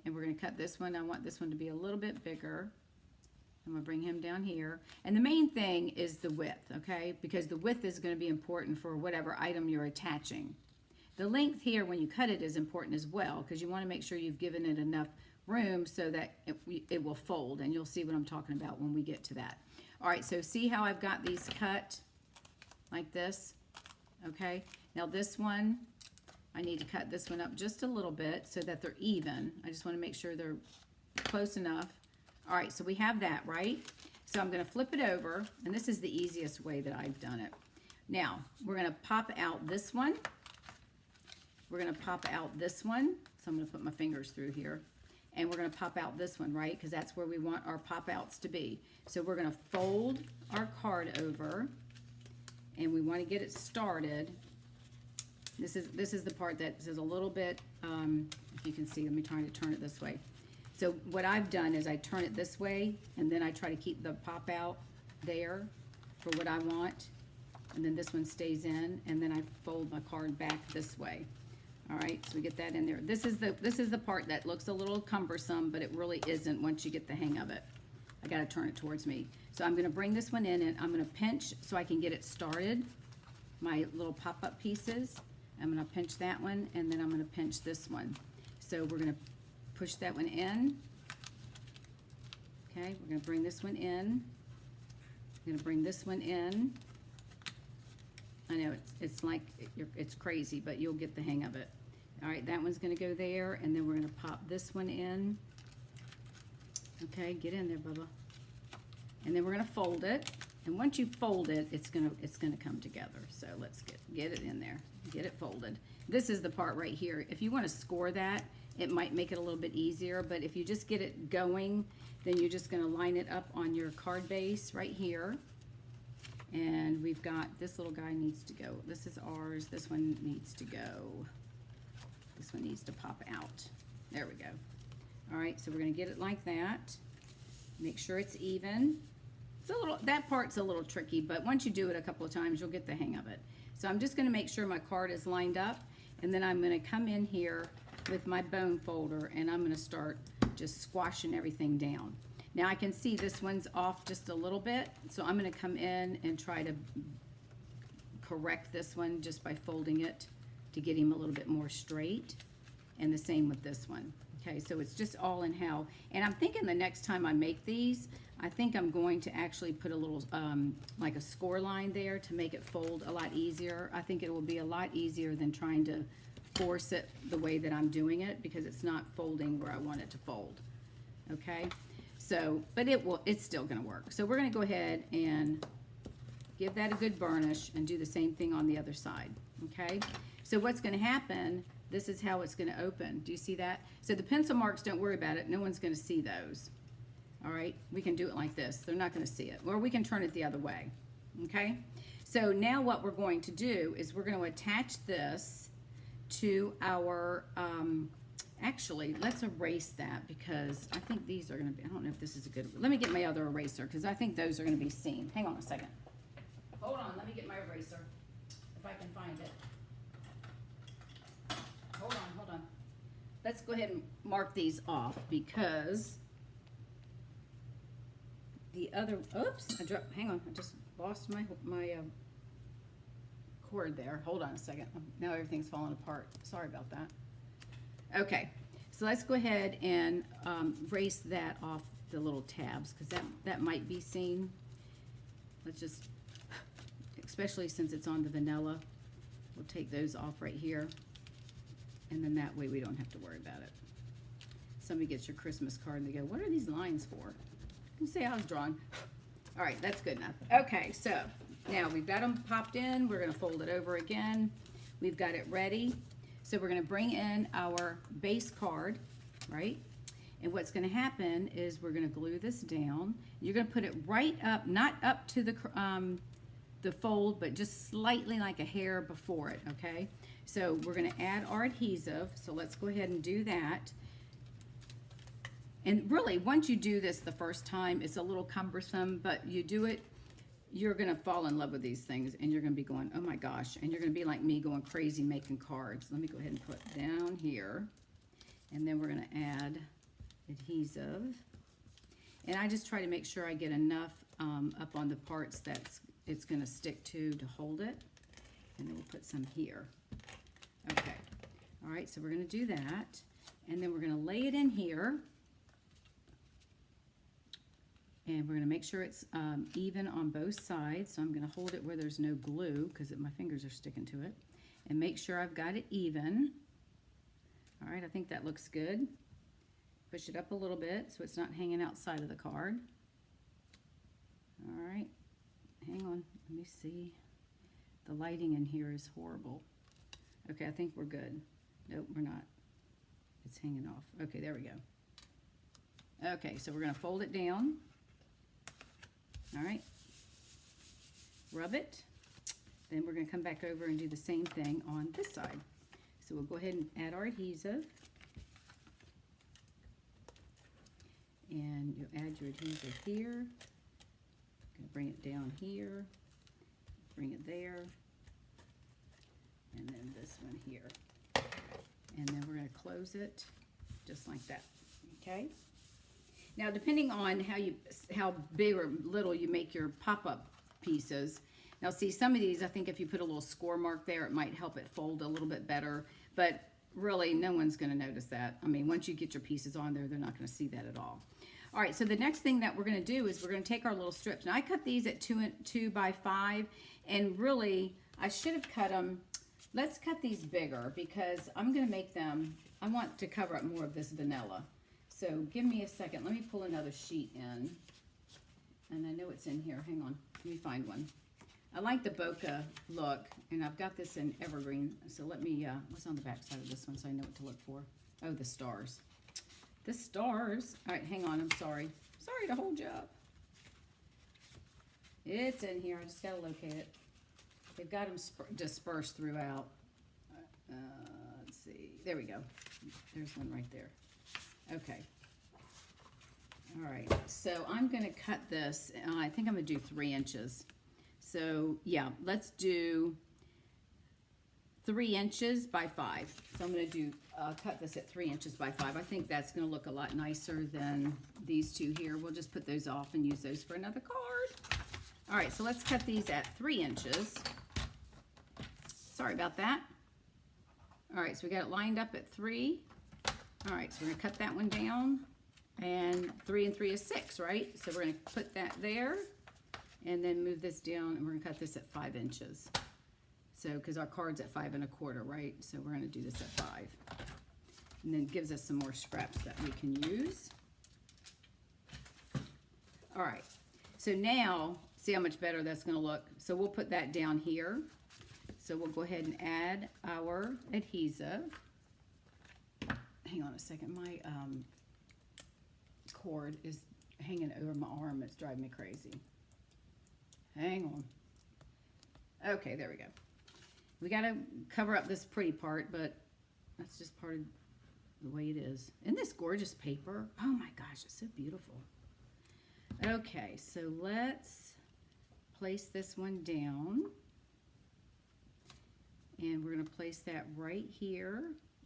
And we're going to cut this one. I want this one to be a little bit bigger. I'm going to bring him down here. And the main thing is the width, okay? Because the width is going to be important for whatever item you're attaching. The length here, when you cut it, is important as well, because you want to make sure you've given it enough room so that it will fold. And you'll see what I'm talking about when we get to that. All right, so see how I've got these cut like this? Okay, now this one, I need to cut this one up just a little bit so that they're even. I just want to make sure they're close enough. All right, so we have that, right? So I'm going to flip it over, and this is the easiest way that I've done it. Now, we're going to pop out this one. We're going to pop out this one. So I'm going to put my fingers through here. And we're going to pop out this one, right? Because that's where we want our pop outs to be. So we're going to fold our card over, and we want to get it started. This is the part that is a little bit, if you can see, let me try to turn it this way. So what I've done is I turn it this way, and then I try to keep the pop out there for what I want. And then this one stays in, and then I fold my card back this way. All right, so we get that in there. This is the part that looks a little cumbersome, but it really isn't once you get the hang of it. I gotta turn it towards me. So I'm gonna bring this one in, and I'm gonna pinch so I can get it started. My little pop-up pieces. I'm gonna pinch that one, and then I'm gonna pinch this one. So we're gonna push that one in. Okay, we're gonna bring this one in. I'm gonna bring this one in. I know it's like it's crazy, but you'll get the hang of it. All right, that one's going to go there, and then we're going to pop this one in. Okay, get in there, Bubba. And then we're going to fold it. And once you fold it, it's going to come together. So let's get it in there. Get it folded. This is the part right here. If you want to score that, it might make it a little bit easier, but if you just get it going, then you're just going to line it up on your card base right here. And we've got, this little guy needs to go. This is ours. This one needs to go. This one needs to pop out. There we go. All right, so we're going to get it like that. Make sure it's even. It's a little, that part's a little tricky, but once you do it a couple of times, you'll get the hang of it. So I'm just going to make sure my card is lined up, and then I'm going to come in here with my bone folder, and I'm going to start just squashing everything down. Now I can see this one's off just a little bit, so I'm going to come in and try to correct this one just by folding it to get him a little bit more straight, and the same with this one. Okay, so it's just all in how, and I'm thinking the next time I make these, I think I'm going to actually put a little, like a score line there to make it fold a lot easier. I think it will be a lot easier than trying to force it the way that I'm doing it, because it's not folding where I want it to fold. Okay, so, but it's still gonna work. So we're gonna go ahead and give that a good burnish and do the same thing on the other side, okay? So what's gonna happen, this is how it's gonna open. Do you see that? So the pencil marks, don't worry about it. No one's gonna see those. All right, we can do it like this. They're not gonna see it. Or we can turn it the other way, okay? So now what we're going to do is we're gonna attach this to our, actually, let's erase that, because I think these are gonna be, I don't know if this is a good, let me get my other eraser, because I think those are gonna be seen. Hang on a second. Hold on, let me get my eraser, if I can find it. Hold on. Let's go ahead and mark these off, because the other, oops, I dropped, hang on, I just lost my cord there. Hold on a second. Now everything's falling apart. Sorry about that. Okay, so let's go ahead and erase that off the little tabs, because that might be seen. Let's just, especially since it's on the vanilla, we'll take those off right here, and then that way we don't have to worry about it. Somebody gets your Christmas card and they go, what are these lines for? You say I was drawn. All right, that's good enough. Okay, so now we've got them popped in. We're gonna fold it over again. We've got it ready. So we're gonna bring in our base card, right? And what's gonna happen is we're gonna glue this down. You're gonna put it right up, not up to the fold, but just slightly like a hair before it, okay? So we're gonna add our adhesive. So let's go ahead and do that. And really, once you do this the first time, it's a little cumbersome, but you do it, you're gonna fall in love with these things, and you're gonna be going, oh my gosh, and you're gonna be like me going crazy making cards. Let me go ahead and put down here. And then we're going to add adhesive. And I just try to make sure I get enough up on the parts that it's going to stick to hold it. And then we'll put some here. Okay. All right, so we're going to do that. And then we're going to lay it in here. And we're going to make sure it's even on both sides. So I'm going to hold it where there's no glue because my fingers are sticking to it. And make sure I've got it even. All right, I think that looks good. Push it up a little bit so it's not hanging outside of the card. All right, hang on, let me see. The lighting in here is horrible. Okay, I think we're good. Nope, we're not. It's hanging off. Okay, there we go. Okay, so we're gonna fold it down. All right, rub it. Then we're gonna come back over and do the same thing on this side. So we'll go ahead and add our adhesive. And you'll add your adhesive here. Gonna bring it down here. Bring it there. And then this one here. And then we're gonna close it just like that, okay? Now, depending on how big or little you make your pop-up pieces. Now, see, some of these, I think if you put a little score mark there, it might help it fold a little bit better. But really, no one's going to notice that. I mean, once you get your pieces on there, they're not going to see that at all. All right, so the next thing that we're going to do is we're going to take our little strips. Now, I cut these at 2 by 5, and really, I should have cut them. Let's cut these bigger because I'm going to make them, I want to cover up more of this vanilla. So give me a second. Let me pull another sheet in. And I know it's in here. Hang on. Let me find one. I like the bokeh look, and I've got this in evergreen. So let me, what's on the back side of this one so I know what to look for? Oh, the stars. The stars. All right, hang on. I'm sorry. Sorry to hold you up. It's in here. I just got to locate it. They've got them dispersed throughout. Let's see. There we go. There's one right there. Okay. All right. So I'm going to cut this. I think I'm going to do 3 inches. So yeah, let's do 3 inches by 5. So I'm going to do cut this at 3 inches by 5. I think that's going to look a lot nicer than these two here. We'll just put those off and use those for another card. All right, so let's cut these at 3 inches. Sorry about that. All right, so we got it lined up at 3. All right, so we're going to cut that one down. And 3 and 3 is 6, right? So we're going to put that there. And then move this down, and we're going to cut this at 5 inches. So, because our card's at 5 1/4, right? So we're going to do this at 5. And then it gives us some more scraps that we can use. All right. So now, see how much better that's going to look? So we'll put that down here. So we'll go ahead and add our adhesive. Hang on a second. My cord is hanging over my arm. It's driving me crazy. Hang on. Okay, there we go. We got to cover up this pretty part, but that's just part of the way it is. Isn't this gorgeous paper? Oh my gosh, it's so beautiful. Okay, so let's place this one down. And we're going to place that right here.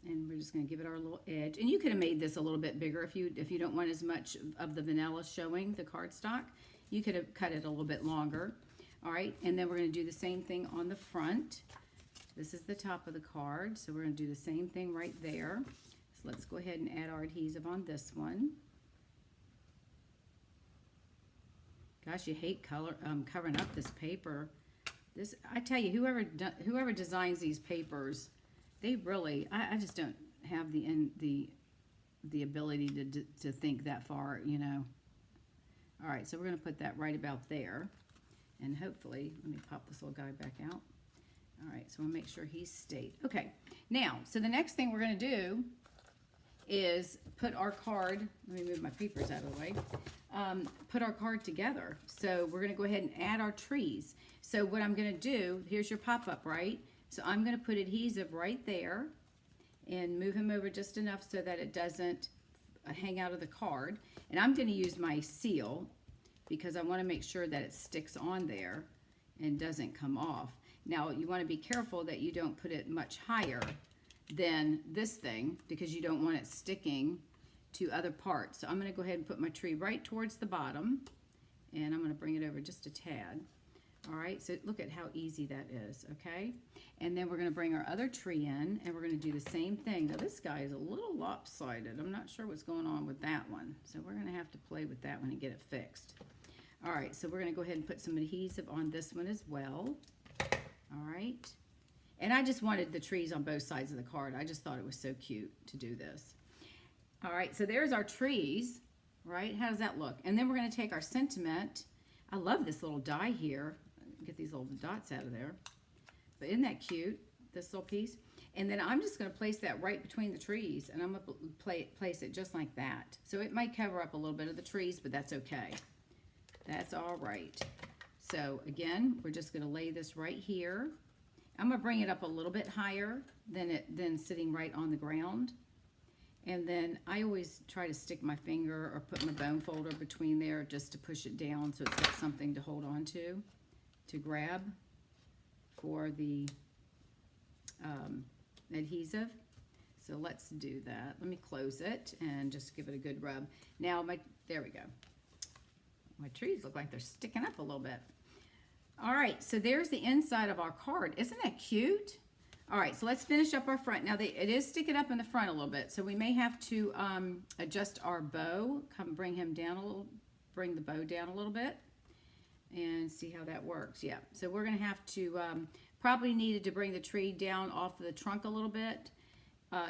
And we're just going to give it our little edge. And you could have made this a little bit bigger if you don't want as much of the vanilla showing the cardstock. You could have cut it a little bit longer. All right, and then we're going to do the same thing on the front. This is the top of the card, so we're going to do the same thing right there. So let's go ahead and add our adhesive on this one. Gosh, you hate covering up this paper. This, I tell you, whoever designs these papers, they really, I just don't have the ability to think that far, you know. All right, so we're going to put that right about there. And hopefully, let me pop this little guy back out. All right, so we'll make sure he's stayed. Okay, now, so the next thing we're going to do is put our card, let me move my papers out of the way, put our card together. So we're going to go ahead and add our trees. So what I'm going to do, here's your pop-up, right? So I'm going to put adhesive right there and move him over just enough so that it doesn't hang out of the card. And I'm going to use my seal because I want to make sure that it sticks on there and doesn't come off. Now, you want to be careful that you don't put it much higher than this thing because you don't want it sticking to other parts. So I'm going to go ahead and put my tree right towards the bottom, and I'm going to bring it over just a tad. All right, so look at how easy that is, okay? And then we're going to bring our other tree in, and we're going to do the same thing. Now this guy is a little lopsided. I'm not sure what's going on with that one. So we're going to have to play with that one and get it fixed. All right, so we're going to go ahead and put some adhesive on this one as well. All right. And I just wanted the trees on both sides of the card. I just thought it was so cute to do this. All right, so there's our trees, right? How does that look? And then we're going to take our sentiment. I love this little die here. Get these little dots out of there. But isn't that cute, this little piece? And then I'm just going to place that right between the trees, and I'm going to place it just like that. So it might cover up a little bit of the trees, but that's okay. That's all right. So again, we're just going to lay this right here. I'm going to bring it up a little bit higher than sitting right on the ground. And then I always try to stick my finger or put my bone folder between there just to push it down so it's got something to hold on to grab for the adhesive. So let's do that. Let me close it and just give it a good rub. Now, there we go. My trees look like they're sticking up a little bit. All right, so there's the inside of our card. Isn't that cute? All right, so let's finish up our front. Now, it is sticking up in the front a little bit, so we may have to adjust our bow. Bring the bow down a little bit and see how that works. Yeah, so we're going to have to probably needed to bring the tree down off of the trunk a little bit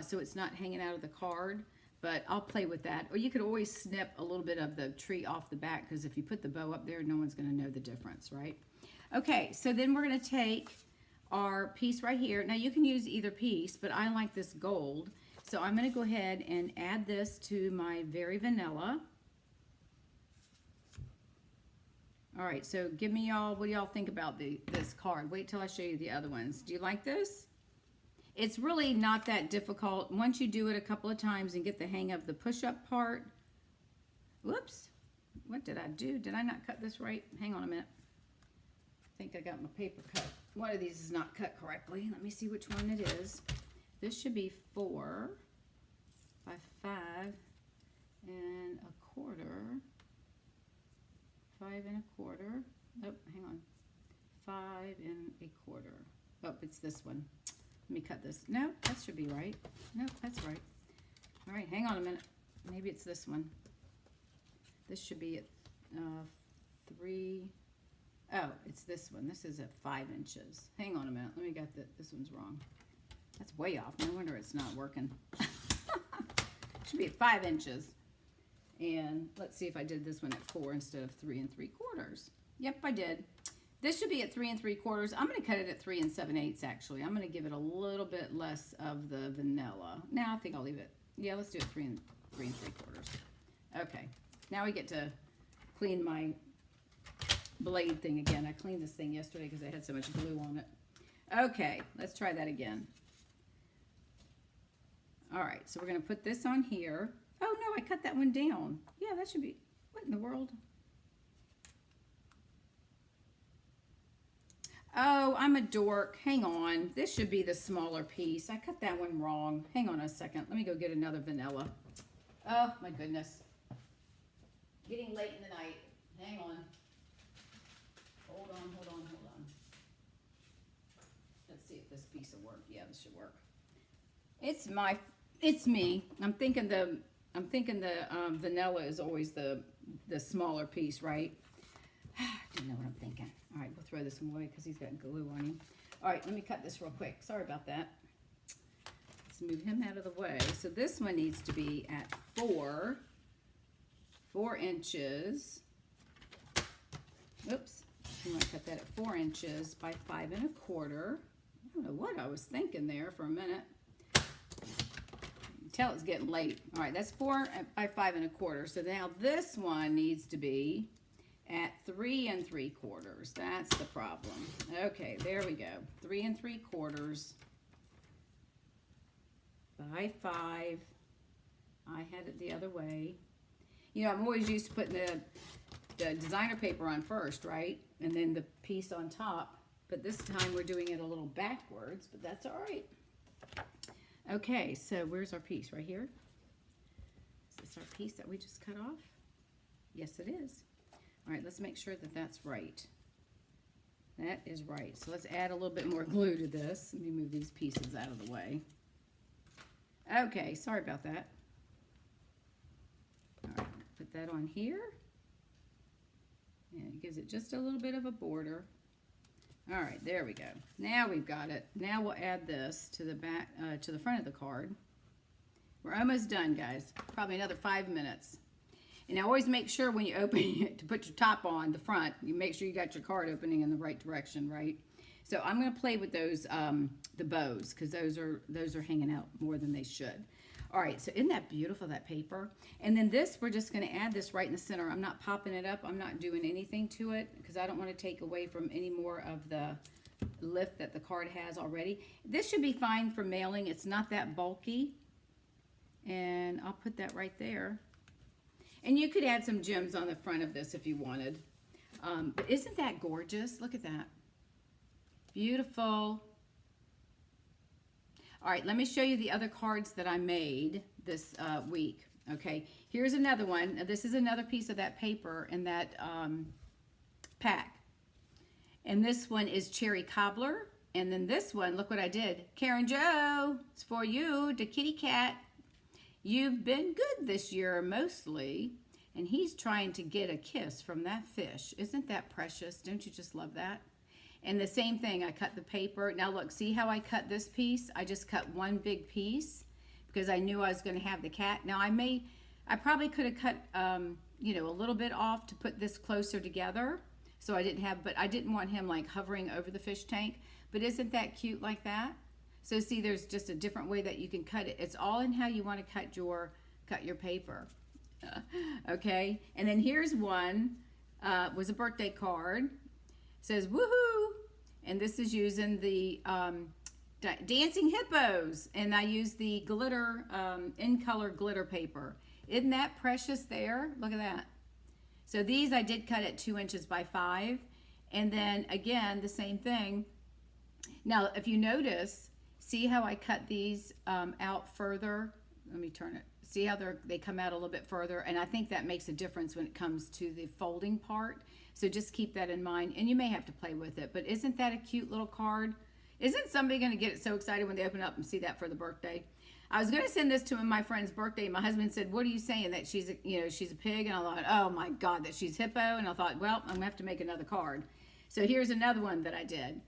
so it's not hanging out of the card, but I'll play with that. Or you could always snip a little bit of the tree off the back because if you put the bow up there, no one's going to know the difference, right? Okay, so then we're going to take our piece right here. Now you can use either piece, but I like this gold. So I'm going to go ahead and add this to my Very Vanilla. All right, so give me y'all, what do y'all think about this card? Wait till I show you the other ones. Do you like this? It's really not that difficult. Once you do it a couple of times and get the hang of the push-up part. Whoops, what did I do? Did I not cut this right? Hang on a minute. I think I got my paper cut. One of these is not cut correctly. Let me see which one it is. This should be 4 by 5 and a quarter. 5 and a quarter. Oh, hang on. 5 and a quarter. Oh, it's this one. Let me cut this. No, that should be right. No, that's right. All right, hang on a minute. Maybe it's this one. This should be at 3. Oh, it's this one. This is at 5 inches. Hang on a minute. Let me get that. This one's wrong. That's way off. No wonder it's not working. It should be at 5 inches. And let's see if I did this one at 4 instead of 3 3/4. Yep, I did. This should be at 3 3/4. I'm going to cut it at 3 7/8 actually. I'm going to give it a little bit less of the vanilla. Now I think I'll leave it. Yeah, let's do it 3 3/4. Okay. Now we get to clean my blade thing again. I cleaned this thing yesterday because I had so much glue on it. Okay, let's try that again. All right, so we're going to put this on here. Oh no, I cut that one down. Yeah, that should be, what in the world? Oh, I'm a dork. Hang on. This should be the smaller piece. I cut that one wrong. Hang on a second. Let me go get another vanilla. Oh my goodness. Getting late in the night. Hang on. Hold on, hold on, hold on. Let's see if this piece will work. Yeah, this should work. It's me. I'm thinking the vanilla is always the smaller piece, right? Didn't know what I'm thinking. All right, we'll throw this one away because he's got glue on him. All right, let me cut this real quick. Sorry about that. Let's move him out of the way. So this one needs to be at 4 inches. Oops. You want to cut that at 4 inches by 5 1/4. I don't know what I was thinking there for a minute. Tell it's getting late. All right, that's 4 by 5 1/4. So now this one needs to be at 3 3/4. That's the problem. Okay, there we go. 3 3/4 by 5. I had it the other way. You know, I'm always used to putting the designer paper on first, right? And then the piece on top. But this time we're doing it a little backwards, but that's all right. Okay, so where's our piece? Right here? Is this our piece that we just cut off? Yes, it is. All right, let's make sure that that's right. That is right. So let's add a little bit more glue to this. Let me move these pieces out of the way. Okay, sorry about that. All right, put that on here. And it gives it just a little bit of a border. All right, there we go. Now we've got it. Now we'll add this to the back, to the front of the card. We're almost done, guys. Probably another 5 minutes. And always make sure when you open it to put your top on the front, you make sure you got your card opening in the right direction, right? So I'm going to play with those, the bows, because those are hanging out more than they should. All right, so isn't that beautiful, that paper? And then this, we're just going to add this right in the center. I'm not popping it up. I'm not doing anything to it because I don't want to take away from any more of the lift that the card has already. This should be fine for mailing. It's not that bulky. And I'll put that right there. And you could add some gems on the front of this if you wanted. But isn't that gorgeous? Look at that. Beautiful. All right, let me show you the other cards that I made this week. Okay, here's another one. Now, this is another piece of that paper in that pack. And this one is Cherry Cobbler. And then this one, look what I did. Karen Jo, it's for you, the kitty cat. You've been good this year, mostly. And he's trying to get a kiss from that fish. Isn't that precious? Don't you just love that? And the same thing, I cut the paper. Now look, see how I cut this piece? I just cut one big piece because I knew I was going to have the cat. Now I probably could have cut, you know, a little bit off to put this closer together. So I didn't have, but I didn't want him like hovering over the fish tank. But isn't that cute like that? So see, there's just a different way that you can cut it. It's all in how you want to cut your paper. Okay, and then here's one, was a birthday card. It says, woohoo! And this is using the Dancing Hippos. And I used the glitter, in color glitter paper. Isn't that precious there? Look at that. So these I did cut at 2 inches by 5. And then again, the same thing. Now, if you notice, see how I cut these out further? Let me turn it. See how they come out a little bit further? And I think that makes a difference when it comes to the folding part. So just keep that in mind. And you may have to play with it. But isn't that a cute little card? Isn't somebody going to get so excited when they open up and see that for the birthday? I was going to send this to my friend's birthday. My husband said, what are you saying? That she's a pig? And I thought, oh my God, that she's hippo. And I thought, well, I'm going to have to make another card. So here's another one that I did.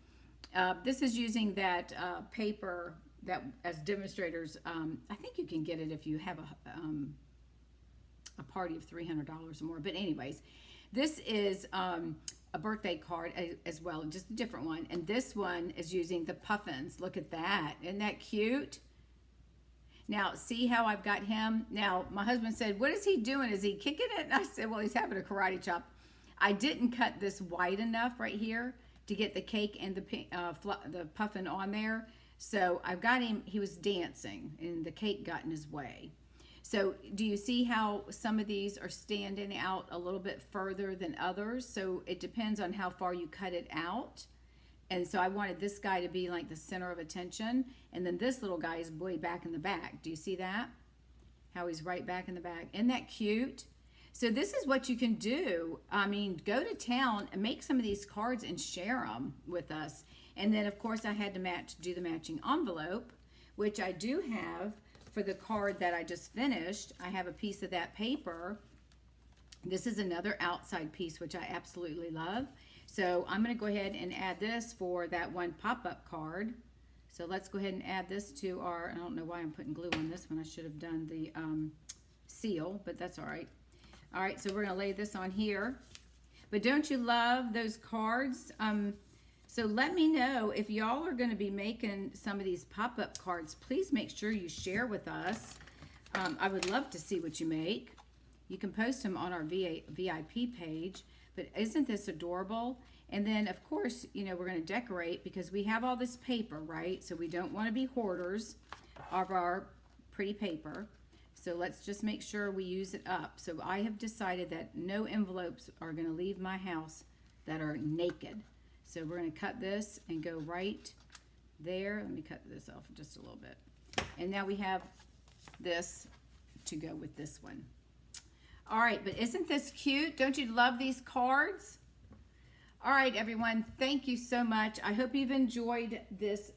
This is using that paper that as demonstrators. I think you can get it if you have a party of $300 or more. But anyways, this is a birthday card as well, just a different one. And this one is using the puffins. Look at that. Isn't that cute? Now, see how I've got him? Now, my husband said, what is he doing? Is he kicking it? And I said, well, he's having a karate chop. I didn't cut this wide enough right here to get the cake and the puffin on there. So I've got him, he was dancing, and the cake got in his way. So do you see how some of these are standing out a little bit further than others? So it depends on how far you cut it out. And so I wanted this guy to be like the center of attention. And then this little guy is way back in the back. Do you see that? How he's right back in the back. Isn't that cute? So this is what you can do. I mean, go to town and make some of these cards and share them with us. And then, of course, I had to do the matching envelope, which I do have for the card that I just finished. I have a piece of that paper. This is another outside piece, which I absolutely love. So I'm going to go ahead and add this for that one pop-up card. So let's go ahead and add this to our, I don't know why I'm putting glue on this one. I should have done the seal, but that's all right. All right, so we're going to lay this on here. But don't you love those cards? So let me know if y'all are going to be making some of these pop-up cards. Please make sure you share with us. I would love to see what you make. You can post them on our VIP page. But isn't this adorable? And then, of course, you know, we're going to decorate because we have all this paper, right? So we don't want to be hoarders of our pretty paper. So let's just make sure we use it up. So I have decided that no envelopes are going to leave my house that are naked. So we're going to cut this and go right there. Let me cut this off just a little bit. And now we have this to go with this one. All right, but isn't this cute? Don't you love these cards? All right, everyone, thank you so much. I hope you've enjoyed this,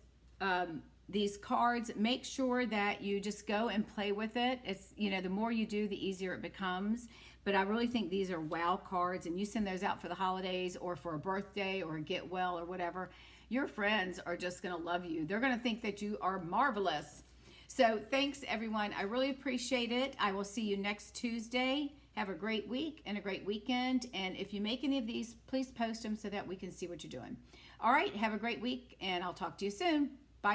these cards. Make sure that you just go and play with it. It's, you know, the more you do, the easier it becomes. But I really think these are wow cards, and you send those out for the holidays or for a birthday or a get well or whatever. Your friends are just going to love you. They're going to think that you are marvelous. So thanks, everyone. I really appreciate it. I will see you next Tuesday. Have a great week and a great weekend. And if you make any of these, please post them so that we can see what you're doing. All right, have a great week, and I'll talk to you soon.